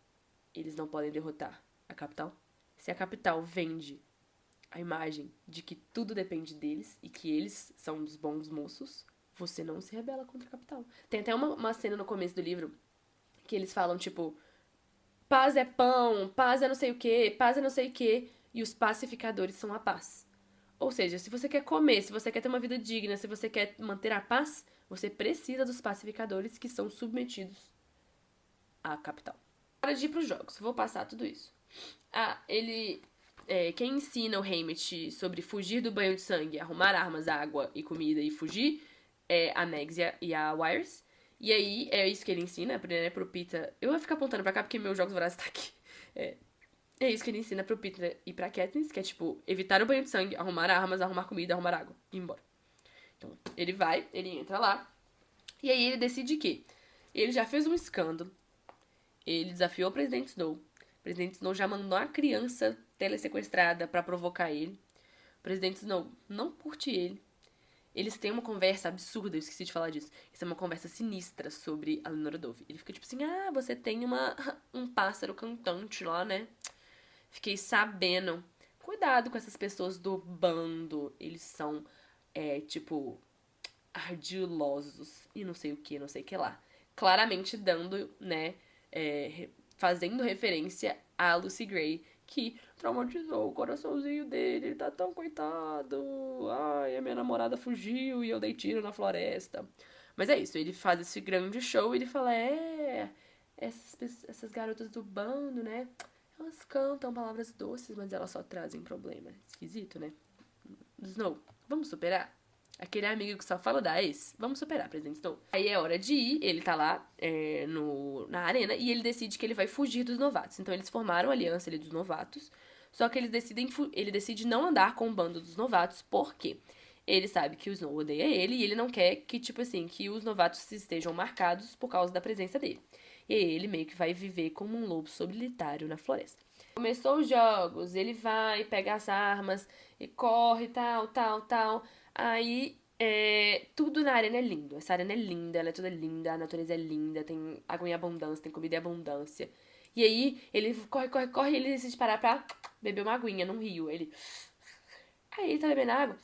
eles não podem derrotar a capital, se a capital vende a imagem de que tudo depende deles e que eles são os bons moços, você não se rebela contra a capital. Tem até uma cena no começo do livro que eles falam, tipo, paz é pão, paz é não sei o quê, paz é não sei o quê, e os pacificadores são a paz. Ou seja, se você quer comer, se você quer ter uma vida digna, se você quer manter a paz, você precisa dos pacificadores que são submetidos à capital. Hora de ir pros jogos, vou passar tudo isso. Ele quem ensina o Haymitch sobre fugir do banho de sangue, arrumar armas, água e comida e fugir é a Mags e a Wires. E aí, é isso que ele ensina, né, pro Peeta. Eu vou ficar apontando pra cá porque meus jogos vorazes tá aqui. É isso que ele ensina pro Peeta e pra Katniss, que é tipo, evitar o banho de sangue, arrumar armas, arrumar comida, arrumar água e ir embora. Então, ele entra lá. E aí ele decide que ele já fez um escândalo. Ele desafiou o presidente Snow. O presidente Snow já mandou uma criança telesequestrada pra provocar ele. O presidente Snow não curte ele. Eles têm uma conversa absurda, eu esqueci de falar disso. Isso é uma conversa sinistra sobre a Lenora Dove. Ele fica tipo assim, você tem um pássaro cantante lá, né? Fiquei sabendo. Cuidado com essas pessoas do bando. Eles são, tipo, ardilosos e não sei o que, não sei o que lá. Claramente dando, né, fazendo referência a Lucy Gray, que traumatizou o coraçãozinho dele, ele tá tão coitado. Ai, a minha namorada fugiu e eu dei tiro na floresta. Mas é isso, ele faz esse grande show e ele fala, essas garotas do bando, né, elas cantam palavras doces, mas elas só trazem problema. Esquisito, né? Snow, vamos superar? Aquele amigo que só fala da ex. Vamos superar, presidente Snow. Aí é hora de ir, ele tá lá na arena e ele decide que ele vai fugir dos novatos. Então eles formaram a aliança ali dos novatos. Só que ele decide não andar com o bando dos novatos, porque ele sabe que o Snow odeia ele e ele não quer que, tipo assim, que os novatos estejam marcados por causa da presença dele. E aí ele meio que vai viver como um lobo solitário na floresta. Começou os jogos, ele vai, pega as armas e corre, tal, tal, tal. Aí, tudo na arena é lindo. Essa arena é linda, ela é toda linda, a natureza é linda, tem água em abundância, tem comida em abundância. E aí, ele corre, corre, corre, e ele decide parar pra beber uma aguinha num rio. Aí ele tá bebendo água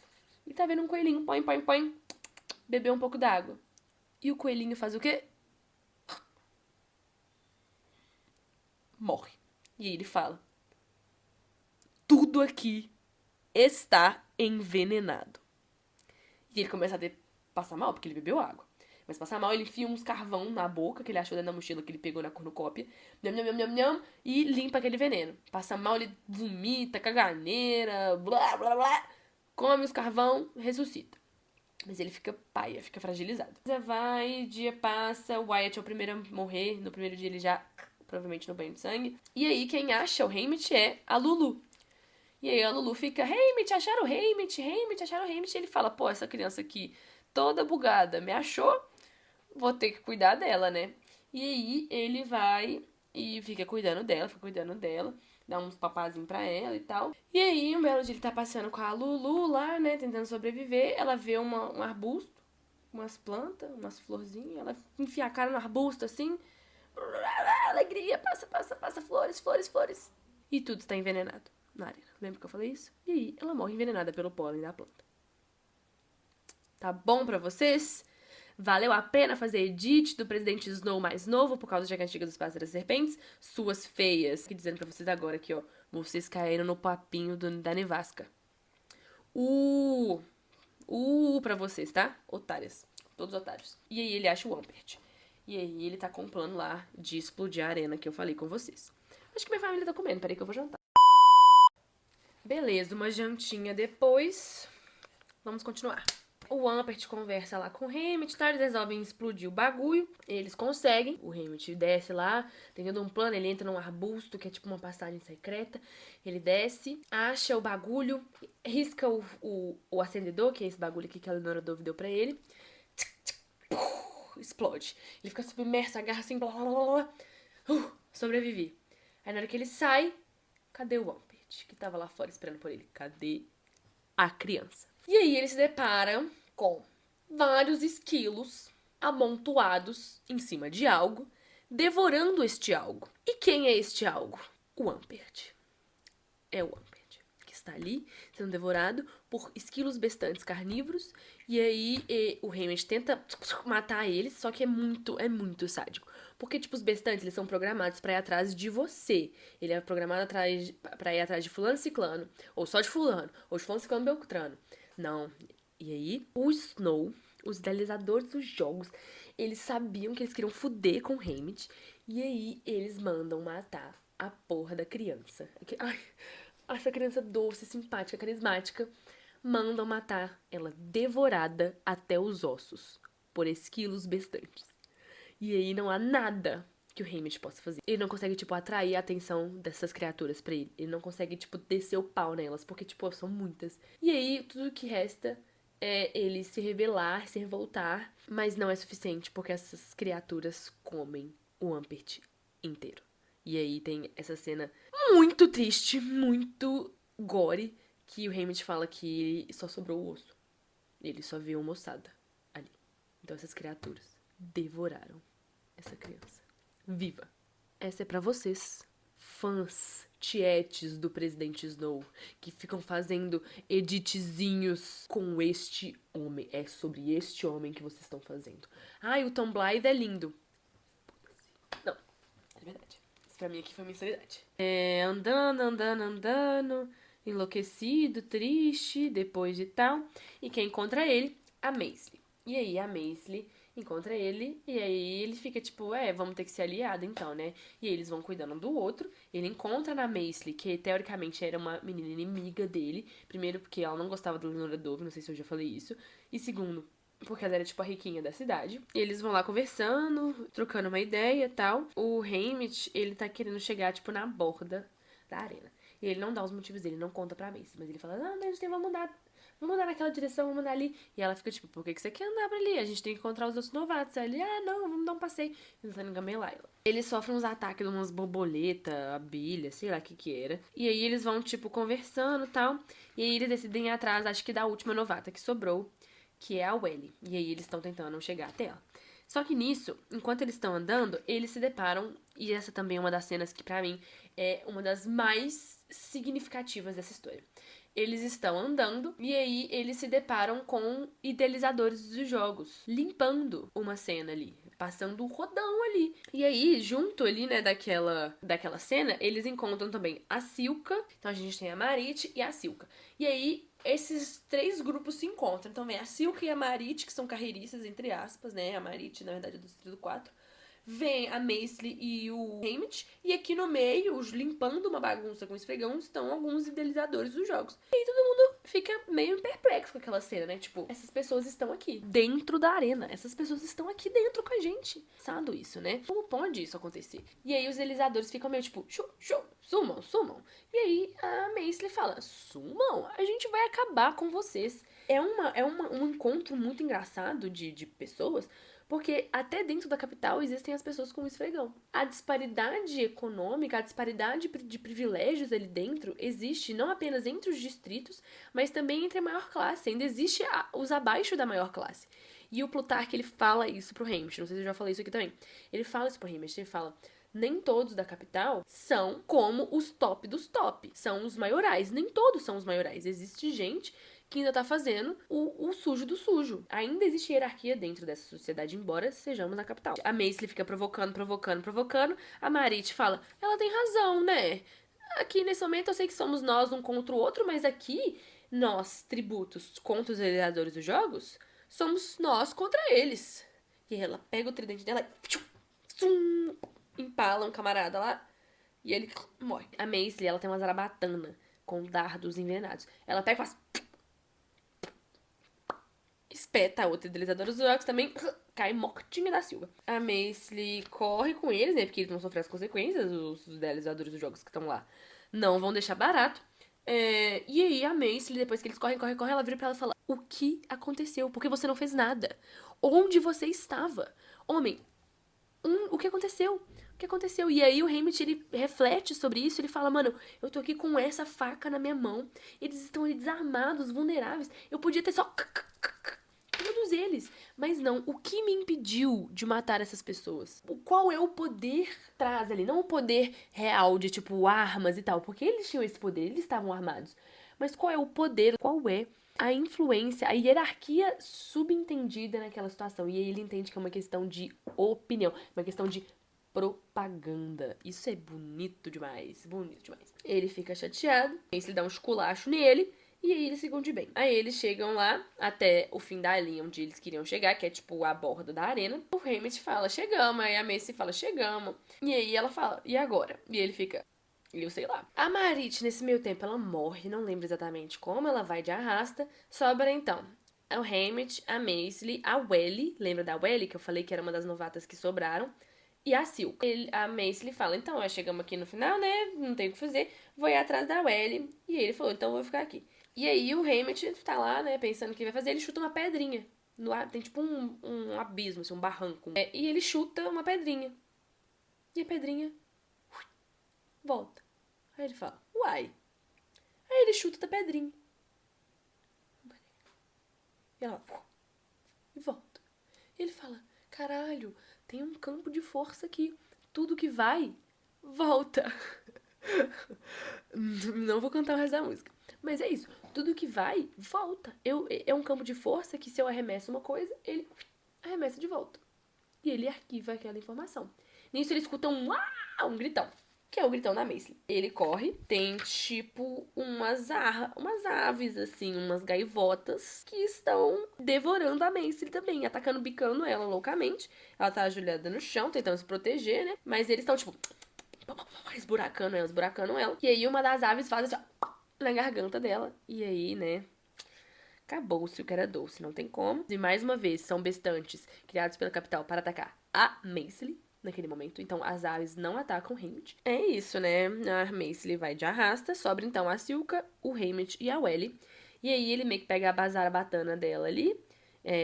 e tá vendo um coelhinho, põe, põe, põe, bebeu um pouco d'água. E o coelhinho faz o quê? Morre. E aí ele fala, tudo aqui está envenenado. E ele começa a passar mal, porque ele bebeu água. Mas passar mal, ele enfia uns carvão na boca, que ele achou dentro da mochila que ele pegou na cornucópia. Nham, nham, nham, nham, nham, e limpa aquele veneno. Passa mal, ele vomita, caganeira, blá, blá, blá. Come os carvão, ressuscita. Mas ele fica paia, fica fragilizado. Vai, dia passa, o Wyatt é o primeiro a morrer. No primeiro dia ele já, provavelmente no banho de sangue. E aí quem acha o Haymitch é a Lulu. E aí a Lulu fica, Haymitch, acharam o Haymitch, Haymitch, acharam o Haymitch. E ele fala, pô, essa criança aqui toda bugada me achou, vou ter que cuidar dela, né? E aí ele vai e fica cuidando dela, dá uns papazinhos pra ela e tal. E aí um belo dia ele tá passeando com a Lulu lá, né, tentando sobreviver. Ela vê um arbusto, umas plantas, umas florzinhas, ela enfia a cara no arbusto assim, alegria, passa, flores, flores, flores. E tudo está envenenado na arena. Lembra que eu falei isso? E aí ela morre envenenada pelo pólen da planta. Tá bom pra vocês? Valeu a pena fazer edit do presidente Snow mais novo por causa da cantiga dos pássaros e serpentes? Suas feias. Aqui dizendo pra vocês agora aqui, ó. Vocês caíram no papinho da nevasca. Pra vocês, tá? Otárias. Todos otários. E aí ele acha o Wampert. E aí ele tá com um plano lá de explodir a arena que eu falei com vocês. Acho que minha família tá comendo. Peraí que eu vou jantar. Beleza, uma jantinha depois. Vamos continuar. O Wampert conversa lá com o Haymitch, tá? Eles resolvem explodir o bagulho. Eles conseguem. O Haymitch desce lá, tem todo um plano. Ele entra num arbusto, que é tipo uma passagem secreta. Ele desce, acha o bagulho, risca o acendedor, que é esse bagulho aqui que a Lenora Dove deu pra ele. Explode. Ele fica submerso, agarra assim, blá, blá, blá, blá. Sobrevivi. Aí na hora que ele sai, cadê o Wampert? Que tava lá fora esperando por ele. Cadê a criança? E aí ele se depara com vários esquilos amontoados em cima de algo, devorando este algo. E quem é este algo? O Wampert. É o Wampert, que está ali sendo devorado por esquilos bestantes carnívoros. E aí o Haymitch tenta matar eles, só que é muito sádico. Porque, tipo, os bestantes, eles são programados pra ir atrás de você. Ele é programado pra ir atrás de fulano ciclano, ou só de fulano, ou de fulano ciclano beltrano. Não. E aí, o Snow, os idealizadores dos jogos, eles sabiam que eles queriam foder com o Haymitch. E aí, eles mandam matar a porra da criança. essa criança doce, simpática, carismática, mandam matar ela devorada até os ossos por esquilos bestantes. E aí não há nada que o Haymitch possa fazer. Ele não consegue, tipo, atrair a atenção dessas criaturas pra ele. Ele não consegue, tipo, descer o pau nelas, porque, tipo, são muitas. E aí, tudo que resta é ele se rebelar, se revoltar, mas não é suficiente, porque essas criaturas comem o Ampert inteiro. E aí tem essa cena muito triste, muito gore, que o Haymitch fala que só sobrou o osso. Ele só viu uma moçada ali. Então essas criaturas devoraram essa criança viva. Essa é pra vocês, fãs tietes do Presidente Snow, que ficam fazendo editzinhos com este homem. É sobre este homem que vocês estão fazendo. Ai, o Tom Blythe é lindo. Não, é verdade. Isso pra mim aqui foi uma insanidade. Andando, enlouquecido, triste, depois de tal. E quem encontra ele? A Maisley. E aí a Maisley encontra ele, e aí ele fica tipo, vamos ter que ser aliado então, né? E aí eles vão cuidando um do outro. Ele encontra na Maisley, que teoricamente era uma menina inimiga dele. Primeiro, porque ela não gostava da Lenora Dove, não sei se eu já falei isso. E segundo, porque ela era tipo a riquinha da cidade. E eles vão lá conversando, trocando uma ideia e tal. O Haymitch, ele tá querendo chegar, tipo, na borda da arena. E ele não dá os motivos dele, não conta pra Maisley. Mas ele fala, não, mas a gente vamos andar naquela direção, vamos andar ali. E ela fica tipo, por que você quer andar pra ali? A gente tem que encontrar os outros novatos. Aí ele, não, vamos dar um passeio. Tentando engamelar ela. Ele sofre uns ataques de umas borboletas, abelha, sei lá o que era. E aí eles vão, tipo, conversando e tal. E aí eles decidem ir atrás, acho que da última novata que sobrou, que é a Welly. E aí eles estão tentando chegar até ela. Só que nisso, enquanto eles estão andando, eles se deparam, e essa também é uma das cenas que pra mim é uma das mais significativas dessa história. Eles estão andando e aí eles se deparam com idealizadores dos jogos, limpando uma cena ali, passando um rodão ali. E aí, junto ali, né, daquela cena, eles encontram também a Silka. Então a gente tem a Marit e a Silka. E aí, esses três grupos se encontram. Então vem a Silka e a Marit, que são carreiristas, entre aspas, né? A Marit, na verdade, é do Distrito 4. Vem a Maisley e o Haymitch, e aqui no meio, limpando uma bagunça com esfregão, estão alguns idealizadores dos jogos. E aí todo mundo fica meio perplexo com aquela cena, né? Tipo, essas pessoas estão aqui, dentro da arena. Essas pessoas estão aqui dentro com a gente. Sabe isso, né? Como pode isso acontecer? E aí os idealizadores ficam meio tipo, sumam. E aí a Maisley fala, sumam? A gente vai acabar com vocês. É um encontro muito engraçado de pessoas, porque até dentro da capital existem as pessoas com esfregão. A disparidade econômica, a disparidade de privilégios ali dentro existe não apenas entre os distritos, mas também entre a maior classe. Ainda existe os abaixo da maior classe. E o Plutarque, ele fala isso pro Haymitch. Não sei se eu já falei isso aqui também. Ele fala isso pro Haymitch. Ele fala, nem todos da capital são como os top dos top. São os maiorais. Nem todos são os maiorais. Existe gente que ainda tá fazendo o sujo do sujo. Ainda existe hierarquia dentro dessa sociedade, embora sejamos na capital. A Maisley fica provocando. A Marit fala, ela tem razão, né? Aqui, nesse momento, eu sei que somos nós um contra o outro, mas aqui, nós, tributos contra os realizadores dos jogos, somos nós contra eles. E ela pega o tridente dela e empala um camarada lá, e ele morre. A Maisley, ela tem uma zarabatana com dardos envenenados. Ela pega e faz... espeta a outra idealizadora dos jogos também, cai mortinha da Silva. A Maisley corre com eles, né, porque eles vão sofrer as consequências, os idealizadores dos jogos que estão lá não vão deixar barato. E aí a Maisley, depois que eles correm, ela vira pra ela e fala, o que aconteceu? Por que você não fez nada? Onde você estava? Homem, o que aconteceu? O que aconteceu? E aí o Haymitch, ele reflete sobre isso, ele fala, mano, eu tô aqui com essa faca na minha mão, eles estão ali desarmados, vulneráveis, eu podia ter só... todos eles. Mas não, o que me impediu de matar essas pessoas? Qual é o poder que traz ali? Não o poder real de, tipo, armas e tal, porque eles tinham esse poder, eles estavam armados. Mas qual é o poder? Qual é a influência, a hierarquia subentendida naquela situação? E aí ele entende que é uma questão de opinião, uma questão de propaganda. Isso é bonito demais, bonito demais. Ele fica chateado, aí ele dá um esculacho nele, e aí eles ficam de bem. Aí eles chegam lá, até o fim da linha onde eles queriam chegar, que é tipo a borda da arena. O Haymitch fala, chegamos. Aí a Maisley fala, chegamos. E aí ela fala, e agora? E ele fica, Eu sei lá. A Marit, nesse meio tempo, ela morre, não lembro exatamente como, ela vai de arrasta. Sobra, então, o Haymitch, a Maisly, a Welly, lembra da Welly, que eu falei que era uma das novatas que sobraram, e a Silk. A Maisly fala, então, nós chegamos aqui no final, né, não tem o que fazer, vou ir atrás da Welly. E ele falou, então eu vou ficar aqui. E aí o Haymitch tá lá, né, pensando o que vai fazer, ele chuta uma pedrinha. No ar, tem tipo um abismo, assim, um barranco. E ele chuta uma pedrinha. E a pedrinha volta. Aí ele fala, uai. Aí ele chuta da pedrinha. E ela e volta. E ele fala, caralho, tem um campo de força aqui. Tudo que vai, volta. Não vou cantar o resto da música. Mas é isso. Tudo que vai, volta. É um campo de força que se eu arremesso uma coisa, ele arremessa de volta. E ele arquiva aquela informação. Nisso ele escuta um gritão. Que é o gritão da Maisly. Ele corre, tem tipo umas aves, assim, umas gaivotas que estão devorando a Maisly também, atacando, bicando ela loucamente. Ela tá ajoelhada no chão, tentando se proteger, né? Mas eles estão, tipo, esburacando ela. E aí uma das aves faz assim, ó, na garganta dela. E aí, né, acabou-se o que era doce, não tem como. E mais uma vez, são bestantes criados pela capital para atacar a Maisly naquele momento. Então, as aves não atacam o Haymitch. É isso, né? A Maisly vai de arrasta. Sobra, então, a Silka, o Haymitch e a Welly. E aí, ele meio que pega a bazarabatana dela ali.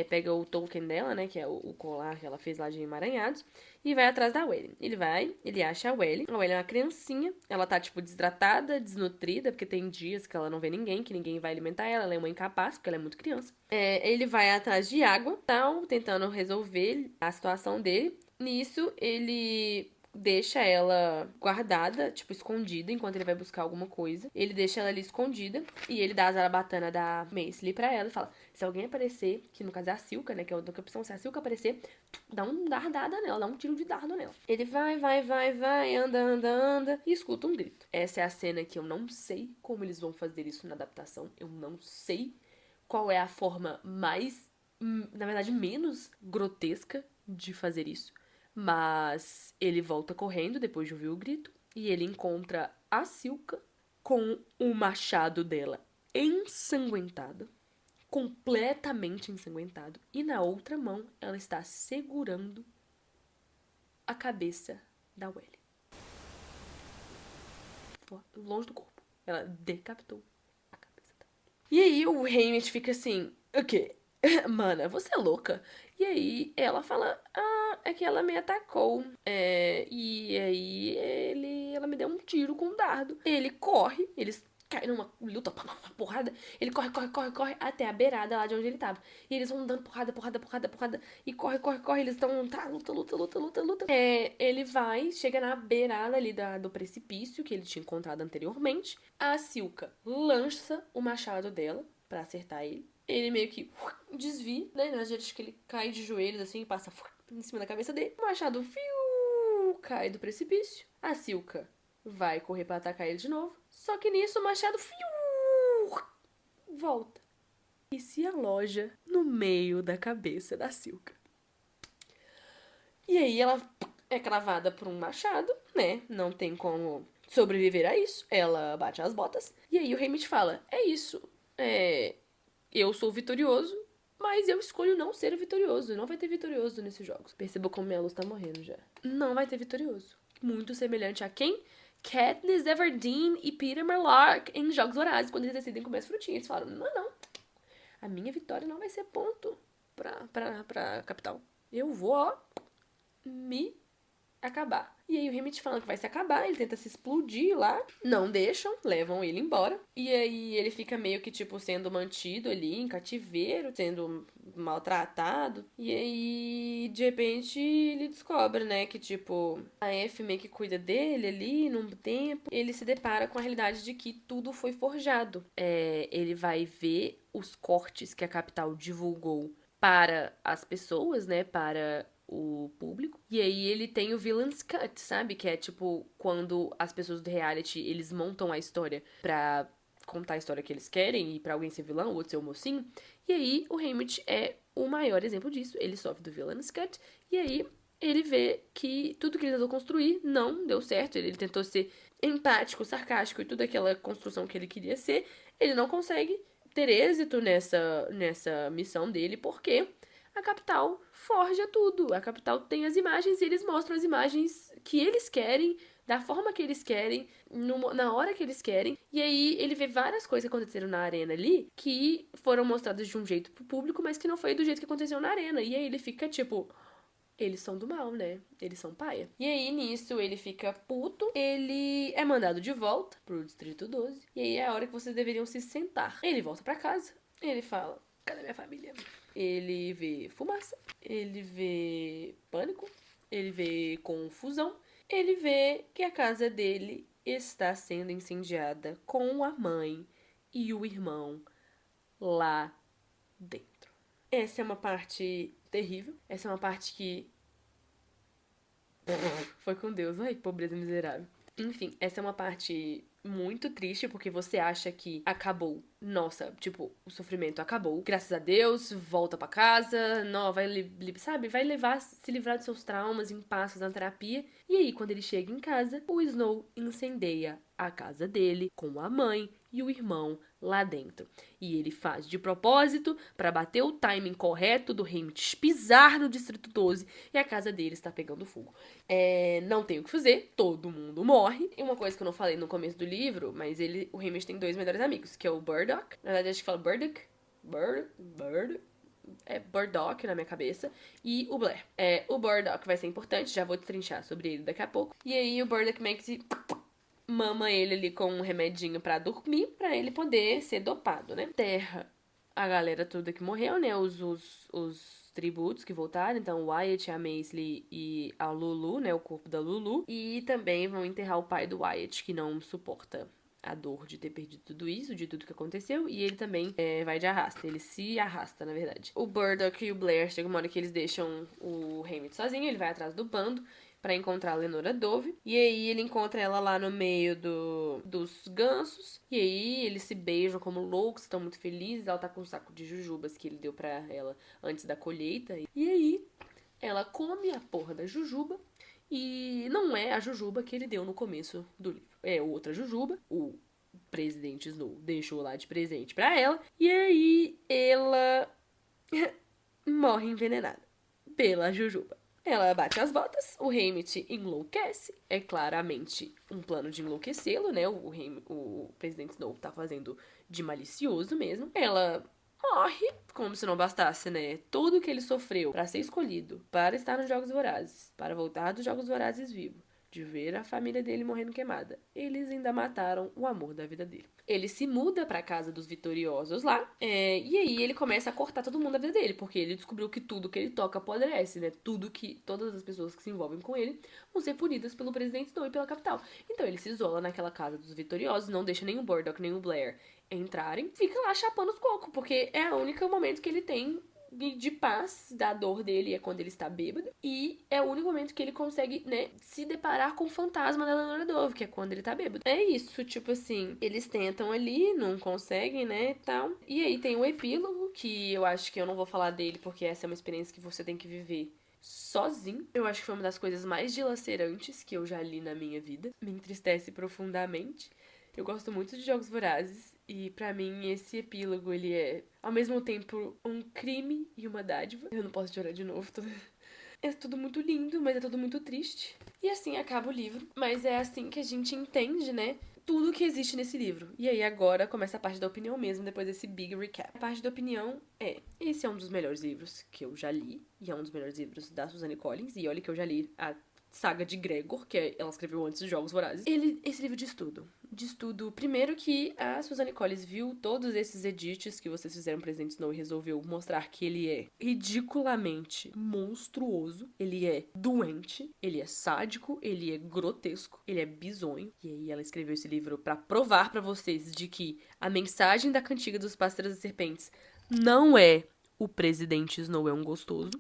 Pega o token dela, né? Que é o colar que ela fez lá de emaranhados. E vai atrás da Welly. Ele acha a Welly. A Welly é uma criancinha. Ela tá, tipo, desidratada, desnutrida. Porque tem dias que ela não vê ninguém, que ninguém vai alimentar ela. Ela é uma incapaz, porque ela é muito criança. Ele vai atrás de água, tal, tentando resolver a situação dele. Nisso, ele deixa ela guardada, tipo, escondida, enquanto ele vai buscar alguma coisa. Ele deixa ela ali escondida e ele dá a zarabatana da Maisly pra ela e fala, se alguém aparecer, que no caso é a Silka, né, que é a outra opção, se a Silka aparecer, dá um dardada nela, dá um tiro de dardo nela. Ele vai, anda e escuta um grito. Essa é a cena que eu não sei como eles vão fazer isso na adaptação, eu não sei qual é a forma mais, na verdade, menos grotesca de fazer isso. Mas ele volta correndo depois de ouvir o grito e ele encontra a Silka com o machado dela ensanguentado, completamente ensanguentado, e na outra mão ela está segurando a cabeça da Welly. Longe do corpo. Ela decapitou a cabeça dela. E aí o Haymitch fica assim, o quê? Mana, você é louca? E aí ela fala, é que ela me atacou. E aí ela me deu um tiro com um dardo. Ele corre, eles caem numa luta, porrada. Ele corre até a beirada lá de onde ele tava. E eles vão dando porrada. E corre. Eles estão, luta. Ele vai, chega na beirada ali do precipício que ele tinha encontrado anteriormente. A Silka lança o machado dela pra acertar ele. Ele meio que desvia, né? Na verdade, que ele cai de joelhos assim e passa em cima da cabeça dele. O machado cai do precipício. A Silka vai correr pra atacar ele de novo. Só que nisso o machado volta e se aloja no meio da cabeça da Silka. E aí ela é cravada por um machado, né? Não tem como sobreviver a isso. Ela bate as botas. E aí o Haymitch fala, é isso. Eu sou vitorioso, mas eu escolho não ser vitorioso. Não vai ter vitorioso nesses jogos. Perceba como minha luz tá morrendo já. Não vai ter vitorioso. Muito semelhante a quem? Katniss Everdeen e Peter Mellark em Jogos Vorazes, quando eles decidem comer as frutinhas. Eles falam, não. A minha vitória não vai ser ponto pra capital. Eu vou, me acabar. E aí o Haymitch falando que vai se acabar, ele tenta se explodir lá, não deixam, levam ele embora. E aí ele fica meio que, tipo, sendo mantido ali em cativeiro, sendo maltratado. E aí, de repente, ele descobre, né, que, tipo, a F meio que cuida dele ali num tempo. Ele se depara com a realidade de que tudo foi forjado. Ele vai ver os cortes que a capital divulgou para as pessoas, né, para o público. E aí ele tem o Villain's Cut, sabe? Que é tipo quando as pessoas do reality, eles montam a história pra contar a história que eles querem e pra alguém ser vilão, o outro ser o mocinho. E aí o Haymitch é o maior exemplo disso. Ele sofre do Villain's Cut e aí ele vê que tudo que ele tentou construir não deu certo. Ele tentou ser empático, sarcástico e toda aquela construção que ele queria ser, ele não consegue ter êxito nessa missão dele, porque a capital forja tudo. A capital tem as imagens e eles mostram as imagens que eles querem, da forma que eles querem, na hora que eles querem. E aí ele vê várias coisas que aconteceram na arena ali que foram mostradas de um jeito pro público, mas que não foi do jeito que aconteceu na arena. E aí ele fica tipo, eles são do mal, né? Eles são paia. E aí, nisso, ele fica puto. Ele é mandado de volta pro Distrito 12. E aí é a hora que vocês deveriam se sentar. Ele volta pra casa. Ele fala, cadê minha família? Ele vê fumaça. Ele vê pânico. Ele vê confusão. Ele vê que a casa dele está sendo incendiada com a mãe e o irmão lá dentro. Essa é uma parte terrível. Essa é uma parte que... foi com Deus. Ai, pobreza miserável. Enfim, essa é uma parte muito triste, porque você acha que acabou. Nossa, tipo, o sofrimento acabou. Graças a Deus, volta pra casa, não, vai, sabe? Vai se livrar dos seus traumas em passos na terapia. E aí, quando ele chega em casa, o Snow incendeia a casa dele com a mãe e o irmão lá dentro. E ele faz de propósito para bater o timing correto do Haymitch pisar no Distrito 12 e a casa dele está pegando fogo. Não tem o que fazer, todo mundo morre. E uma coisa que eu não falei no começo do livro, mas o Haymitch tem 2 melhores amigos, que é o Burdock. Na verdade, acho que fala Burdock. É Burdock na minha cabeça. E o Blair. O Burdock vai ser importante, já vou destrinchar sobre ele daqui a pouco. E aí o Burdock meio que se... mama ele ali com um remedinho pra dormir, pra ele poder ser dopado, né? Enterra a galera toda que morreu, né? Os tributos que voltaram, então o Wyatt, a Maisley e a Lulu, né? O corpo da Lulu. E também vão enterrar o pai do Wyatt, que não suporta a dor de ter perdido tudo isso, de tudo que aconteceu, e ele também vai de arrasta, ele se arrasta, na verdade. O Burdock e o Blair, chega uma hora que eles deixam o Haymitch sozinho, ele vai atrás do bando pra encontrar a Lenora Dove, e aí ele encontra ela lá no meio dos gansos, e aí eles se beijam como loucos, estão muito felizes, ela tá com um saco de jujubas que ele deu pra ela antes da colheita, e aí ela come a porra da jujuba, e não é a jujuba que ele deu no começo do livro. É outra jujuba. O presidente Snow deixou lá de presente pra ela. E aí ela morre envenenada pela jujuba. Ela bate as botas, o Haymitch enlouquece. É claramente um plano de enlouquecê-lo, né? O presidente Snow tá fazendo de malicioso mesmo. Ela morre, como se não bastasse, né? Tudo que ele sofreu para ser escolhido, para estar nos Jogos Vorazes, para voltar dos Jogos Vorazes vivo, de ver a família dele morrendo queimada. Eles ainda mataram o amor da vida dele. Ele se muda pra casa dos vitoriosos lá, e aí ele começa a cortar todo mundo da vida dele, porque ele descobriu que tudo que ele toca apodrece, né? Todas as pessoas que se envolvem com ele vão ser punidas pelo presidente Snow e pela capital. Então ele se isola naquela casa dos vitoriosos, não deixa nem o Burdock nem o Blair entrarem, fica lá chapando os cocos, porque é o único momento que ele tem de paz da dor dele, é quando ele está bêbado, e é o único momento que ele consegue, né, se deparar com o fantasma da Lenora Dove, que é quando ele tá bêbado. É isso, tipo assim, eles tentam ali, não conseguem, né, tal. E aí tem o epílogo, que eu acho que eu não vou falar dele, porque essa é uma experiência que você tem que viver sozinho. Eu acho que foi uma das coisas mais dilacerantes que eu já li na minha vida. Me entristece profundamente. Eu gosto muito de Jogos Vorazes e pra mim esse epílogo ele é ao mesmo tempo um crime e uma dádiva. Eu não posso chorar de novo. É tudo muito lindo, mas é tudo muito triste. E assim acaba o livro, mas é assim que a gente entende, né? Tudo que existe nesse livro. E aí agora começa a parte da opinião mesmo, depois desse big recap. A parte da opinião esse é um dos melhores livros que eu já li, e é um dos melhores livros da Suzanne Collins, e olha que eu já li a saga de Gregor, que ela escreveu antes dos Jogos Vorazes. Esse livro diz tudo. Diz tudo. Primeiro que a Suzanne Collins viu todos esses edits que vocês fizeram Presidente Snow e resolveu mostrar que ele é ridiculamente monstruoso, ele é doente, ele é sádico, ele é grotesco, ele é bizonho. E aí ela escreveu esse livro pra provar pra vocês de que a mensagem da Cantiga dos Pássaros e Serpentes não é o Presidente Snow é um gostoso.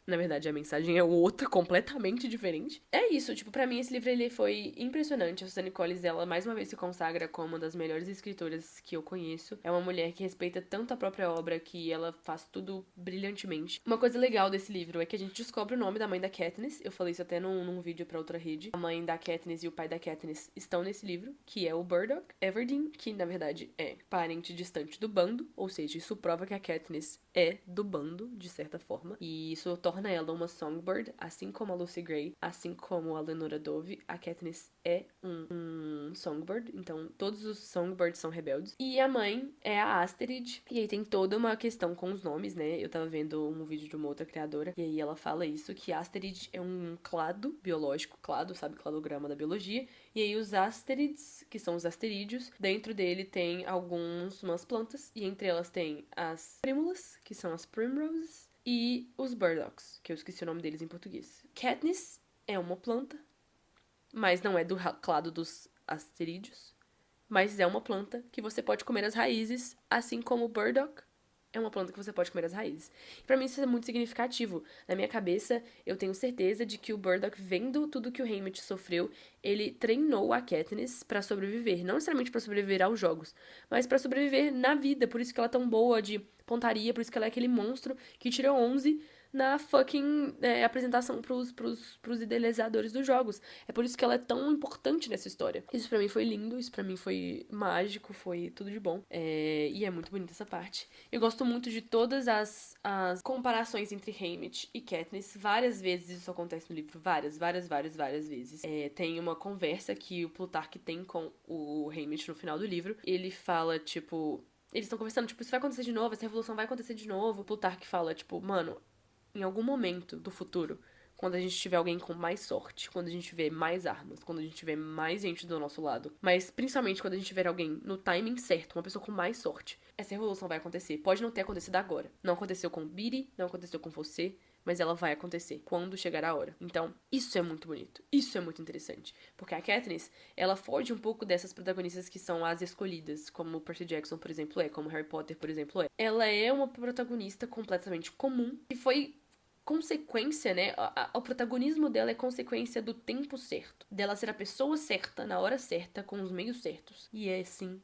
Na verdade, a mensagem é outra, completamente diferente. É isso, tipo, pra mim esse livro ele foi impressionante. A Suzanne Collins, ela mais uma vez se consagra como uma das melhores escritoras que eu conheço. É uma mulher que respeita tanto a própria obra que ela faz tudo brilhantemente. Uma coisa legal desse livro é que a gente descobre o nome da mãe da Katniss. Eu falei isso até num vídeo pra outra rede. A mãe da Katniss e o pai da Katniss estão nesse livro, que é o Burdock Everdeen, que na verdade é parente distante do bando, ou seja, isso prova que a Katniss é do bando, de certa forma, e isso torna ela uma Songbird, assim como a Lucy Gray, assim como a Lenora Dove. A Katniss é um Songbird, então todos os Songbirds são rebeldes. E a mãe é a Asterid, e aí tem toda uma questão com os nomes, né? Eu tava vendo um vídeo de uma outra criadora, e aí ela fala isso, que Asterid é um clado biológico, clado, sabe, cladograma da biologia, e aí os Asterids, que são os asterídeos, dentro dele tem umas plantas, e entre elas tem as prímulas, que são as primroses, e os burdocks, que eu esqueci o nome deles em português. Katniss é uma planta, mas não é do clado dos asterídeos, mas é uma planta que você pode comer as raízes, assim como o burdock é uma planta que você pode comer as raízes. E pra mim isso é muito significativo. Na minha cabeça, eu tenho certeza de que o Burdock, vendo tudo que o Haymitch sofreu, ele treinou a Katniss pra sobreviver. Não necessariamente pra sobreviver aos jogos, mas pra sobreviver na vida. Por isso que ela é tão boa de pontaria, por isso que ela é aquele monstro que tirou 11 na fucking apresentação pros idealizadores dos jogos. É por isso que ela é tão importante nessa história. Isso pra mim foi lindo, isso pra mim foi mágico, foi tudo de bom. E é muito bonita essa parte. Eu gosto muito de todas as comparações entre Haymitch e Katniss. Várias vezes isso acontece no livro. Várias vezes. Tem uma conversa que o Plutarch tem com o Haymitch no final do livro. Ele fala, tipo... Eles estão conversando, tipo, isso vai acontecer de novo, essa revolução vai acontecer de novo. O Plutarch fala, tipo, mano, em algum momento do futuro, quando a gente tiver alguém com mais sorte, quando a gente tiver mais armas, quando a gente tiver mais gente do nosso lado, mas principalmente quando a gente tiver alguém no timing certo, uma pessoa com mais sorte, essa revolução vai acontecer. Pode não ter acontecido agora. Não aconteceu com Biri, não aconteceu com você, mas ela vai acontecer quando chegar a hora. Então, isso é muito bonito. Isso é muito interessante. Porque a Katniss, ela foge um pouco dessas protagonistas que são as escolhidas, como Percy Jackson, por exemplo, é, como Harry Potter, por exemplo, é. Ela é uma protagonista completamente comum e foi consequência, né? O protagonismo dela é consequência do tempo certo. Dela ser a pessoa certa, na hora certa, com os meios certos. E é assim,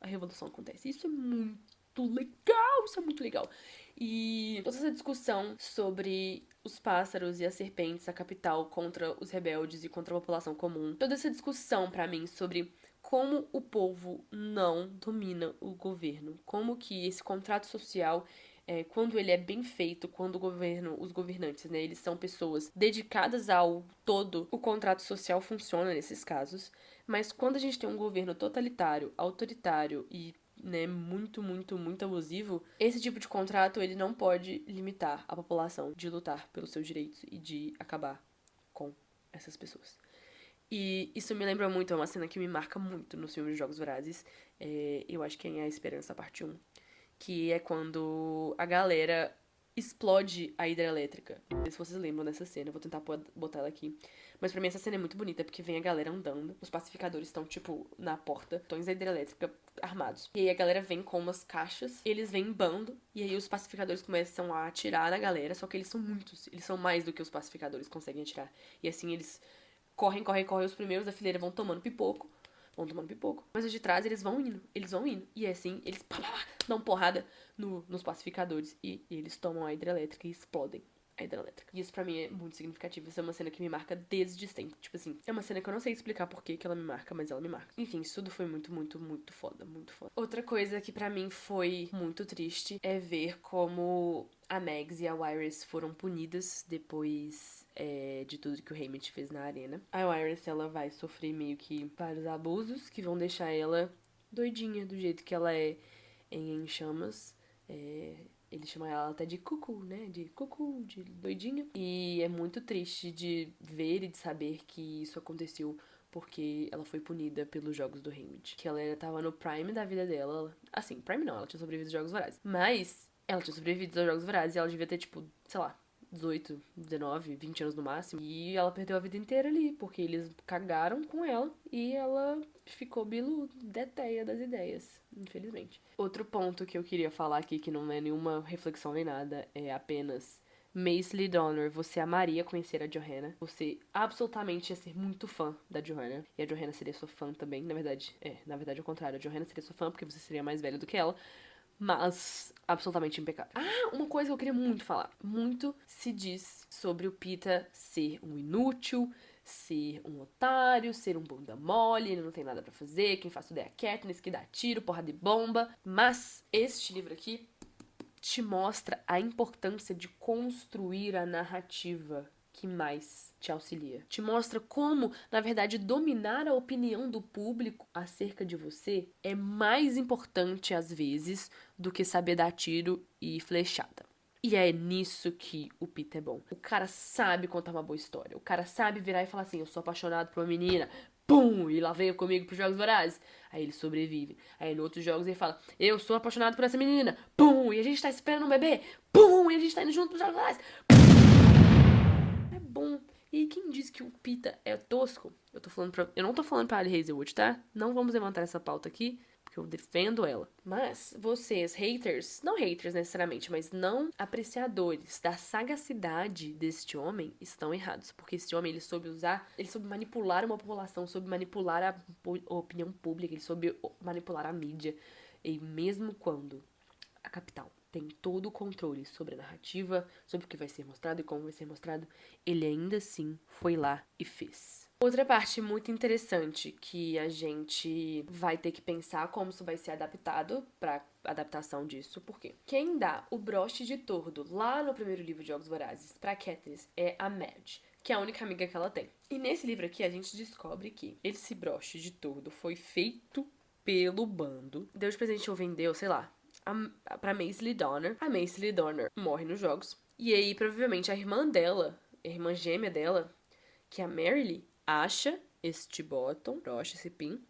a revolução acontece. Isso é muito legal, isso é muito legal. E toda essa discussão sobre os pássaros e as serpentes, a capital, contra os rebeldes e contra a população comum. Toda essa discussão, pra mim, sobre como o povo não domina o governo. Como que esse contrato social... quando ele é bem feito, quando os governantes, né, eles são pessoas dedicadas ao todo, o contrato social funciona nesses casos. Mas quando a gente tem um governo totalitário, autoritário e, né, muito abusivo, esse tipo de contrato, ele não pode limitar a população de lutar pelos seus direitos e de acabar com essas pessoas. E isso me lembra muito, é uma cena que me marca muito nos filmes de Jogos Vorazes. Eu acho que é A Esperança, parte 1. Que é quando a galera explode a hidrelétrica. Não sei se vocês lembram dessa cena, eu vou tentar botar ela aqui. Mas pra mim essa cena é muito bonita, porque vem a galera andando, os pacificadores estão, tipo, na porta, tons da hidrelétrica armados. E aí a galera vem com umas caixas, eles vêm em bando, e aí os pacificadores começam a atirar na galera, só que eles são muitos, eles são mais do que os pacificadores conseguem atirar. E assim eles correm, os primeiros da fileira vão tomando pipoco, mas os de trás eles vão indo. E assim, eles dão porrada nos pacificadores e eles tomam a hidrelétrica e explodem a hidrelétrica. E isso pra mim é muito significativo. Isso é uma cena que me marca desde sempre. Tipo assim, é uma cena que eu não sei explicar por que ela me marca, mas ela me marca. Enfim, isso tudo foi muito foda, muito foda. Outra coisa que pra mim foi muito triste é ver como a Mags e a Iris foram punidas depois de tudo que o Haymitch fez na arena. A Iris, ela vai sofrer meio que vários abusos que vão deixar ela doidinha do jeito que ela é em Chamas. Ele chama ela até de cucu, né? De cucu, de doidinha. E é muito triste de ver e de saber que isso aconteceu porque ela foi punida pelos jogos do Haymitch. Que ela tava no prime da vida dela. Assim, prime não, ela tinha sobrevivido aos Jogos Vorazes. Mas ela tinha sobrevivido aos Jogos Vorazes e ela devia ter, tipo, sei lá, 18, 19, 20 anos no máximo. E ela perdeu a vida inteira ali, porque eles cagaram com ela e ela ficou biludeteia das ideias, infelizmente. Outro ponto que eu queria falar aqui, que não é nenhuma reflexão nem nada, é apenas Maisie Donner, você amaria conhecer a Johanna. Você absolutamente ia ser muito fã da Johanna. E a Johanna seria sua fã também. Na verdade, é o contrário. A Johanna seria sua fã porque você seria mais velho do que ela. Mas absolutamente impecável. Ah, uma coisa que eu queria muito falar. Muito se diz sobre o Peeta ser um inútil, ser um otário, ser um bunda mole, ele não tem nada pra fazer, quem faz tudo é a Katniss, que dá tiro, porra de bomba. Mas este livro aqui te mostra a importância de construir a narrativa que mais te auxilia. Te mostra como, na verdade, dominar a opinião do público acerca de você é mais importante, às vezes, do que saber dar tiro e flechada. E é nisso que o Peeta é bom. O cara sabe contar uma boa história. O cara sabe virar e falar assim, eu sou apaixonado por uma menina. Pum! E lá veio comigo pros Jogos Vorazes. Aí ele sobrevive. Aí em outros jogos ele fala, eu sou apaixonado por essa menina. Pum! E a gente tá esperando um bebê. Pum! E a gente tá indo junto pros Jogos Vorazes. É bom. E quem diz que o Peeta é tosco? Eu não tô falando pra Ali Hazelwood, tá? Não vamos levantar essa pauta aqui, porque eu defendo ela. Mas vocês, haters, não haters necessariamente, mas não apreciadores da sagacidade deste homem, estão errados. Porque esse homem, ele soube manipular uma população, soube manipular a opinião pública, ele soube manipular a mídia. E mesmo quando a capital tem todo o controle sobre a narrativa, sobre o que vai ser mostrado e como vai ser mostrado, ele ainda assim foi lá e fez. Outra parte muito interessante que a gente vai ter que pensar como isso vai ser adaptado pra adaptação disso, porque quem dá o broche de tordo lá no primeiro livro de Jogos Vorazes pra Katniss é a Madge, que é a única amiga que ela tem. E nesse livro aqui a gente descobre que esse broche de tordo foi feito pelo bando, deu de presente ou vendeu, sei lá, pra Maisie Donner. A Maisie Donner morre nos jogos. E aí, provavelmente, a irmã dela, a irmã gêmea dela, que é a Marilee, acha este bottom, acha esse pin.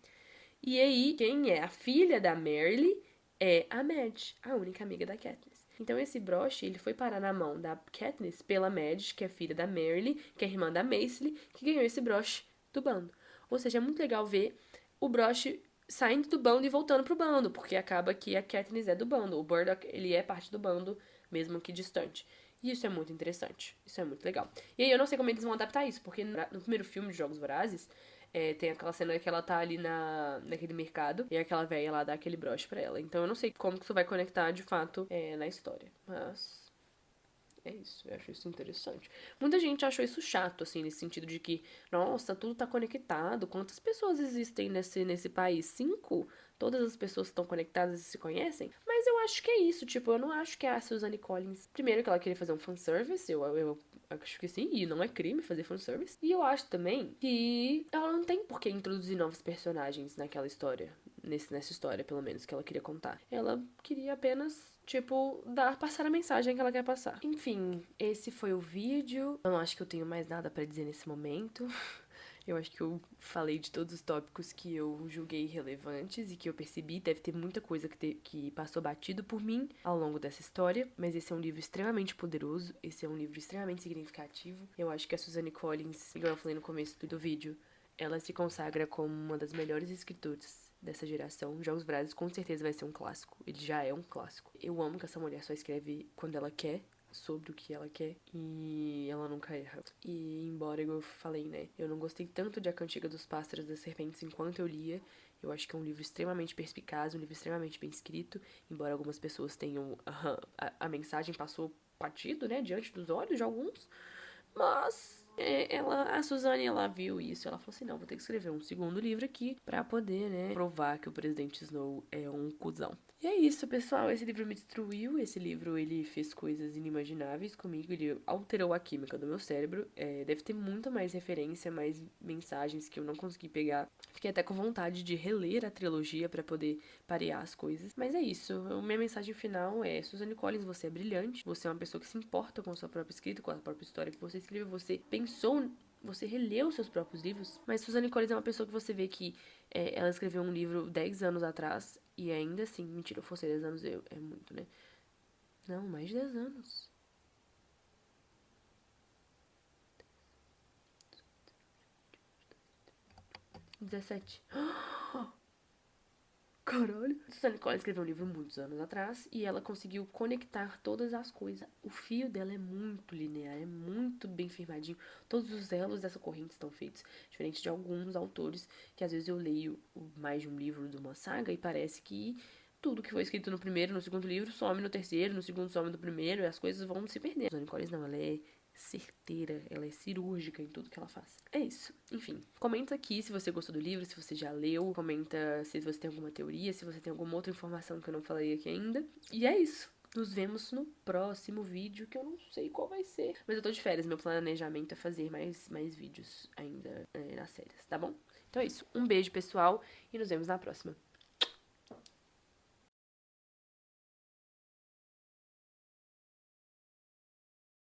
E aí, quem é a filha da Marilee é a Madge, a única amiga da Katniss. Então, esse broche, ele foi parar na mão da Katniss pela Madge, que é filha da Marilee, que é irmã da Maisie, que ganhou esse broche do bando. Ou seja, é muito legal ver o broche saindo do bando e voltando pro bando, porque acaba que a Katniss é do bando. O Burdock, ele é parte do bando, mesmo que distante. E isso é muito interessante. Isso é muito legal. E aí eu não sei como eles vão adaptar isso, porque no primeiro filme de Jogos Vorazes, tem aquela cena que ela tá ali naquele mercado e aquela velha lá dá aquele broche pra ela. Então eu não sei como que isso vai conectar de fato na história. Mas é isso, eu acho isso interessante. Muita gente achou isso chato, assim, nesse sentido de que, nossa, tudo tá conectado. Quantas pessoas existem nesse país? 5? Todas as pessoas estão conectadas e se conhecem? Mas eu acho que é isso, tipo, eu não acho que a Suzanne Collins... Primeiro que ela queria fazer um fanservice, eu acho que sim, e não é crime fazer fanservice. E eu acho também que ela não tem por que introduzir novos personagens naquela história. Nessa história, pelo menos, que ela queria contar. Ela queria apenas, tipo, passar a mensagem que ela quer passar. Enfim, esse foi o vídeo. Eu não acho que eu tenho mais nada pra dizer nesse momento. Eu acho que eu falei de todos os tópicos que eu julguei relevantes e que eu percebi. Deve ter muita coisa que passou batido por mim ao longo dessa história. Mas esse é um livro extremamente poderoso. Esse é um livro extremamente significativo. Eu acho que a Suzanne Collins, igual eu falei no começo do vídeo, ela se consagra como uma das melhores escritoras dessa geração. Jogos Vorazes com certeza vai ser um clássico. Ele já é um clássico. Eu amo que essa mulher só escreve quando ela quer, sobre o que ela quer, e ela nunca erra. E embora, igual eu falei, né, eu não gostei tanto de A Cantiga dos Pássaros e das Serpentes enquanto eu lia, eu acho que é um livro extremamente perspicaz, um livro extremamente bem escrito, embora algumas pessoas tenham... a mensagem passou batido, né, diante dos olhos de alguns, mas a Suzanne, ela viu isso, ela falou assim, não, vou ter que escrever um segundo livro aqui pra poder, né, provar que o Presidente Snow é um cuzão. E é isso, pessoal, esse livro me destruiu, esse livro, ele fez coisas inimagináveis comigo, ele alterou a química do meu cérebro, deve ter muita mais referência, mais mensagens que eu não consegui pegar. Fiquei até com vontade de reler a trilogia pra poder parear as coisas, mas é isso, minha mensagem final é, Suzanne Collins, você é brilhante, você é uma pessoa que se importa com a sua própria escrita, com a própria história que você escreveu, você pensou, você releu seus próprios livros, mas Suzanne Collins é uma pessoa que você vê que ela escreveu um livro 10 anos atrás e ainda assim, mentira, eu fosse 10 anos, é muito, né? Não, mais de 10 anos. caralho. Suzanne Collins escreveu um livro muitos anos atrás e ela conseguiu conectar todas as coisas. O fio dela é muito linear, é muito bem firmadinho. Todos os elos dessa corrente estão feitos. Diferente de alguns autores que às vezes eu leio mais de um livro de uma saga e parece que tudo que foi escrito no primeiro, no segundo livro, some no terceiro, no segundo some no primeiro, e as coisas vão se perdendo. Suzanne Collins não, ela é certeira, ela é cirúrgica em tudo que ela faz. É isso. Enfim, comenta aqui se você gostou do livro, se você já leu, comenta se você tem alguma teoria, se você tem alguma outra informação que eu não falei aqui ainda. E é isso. Nos vemos no próximo vídeo, que eu não sei qual vai ser. Mas eu tô de férias, meu planejamento é fazer mais vídeos ainda nas férias, tá bom? Então é isso. Um beijo, pessoal, e nos vemos na próxima.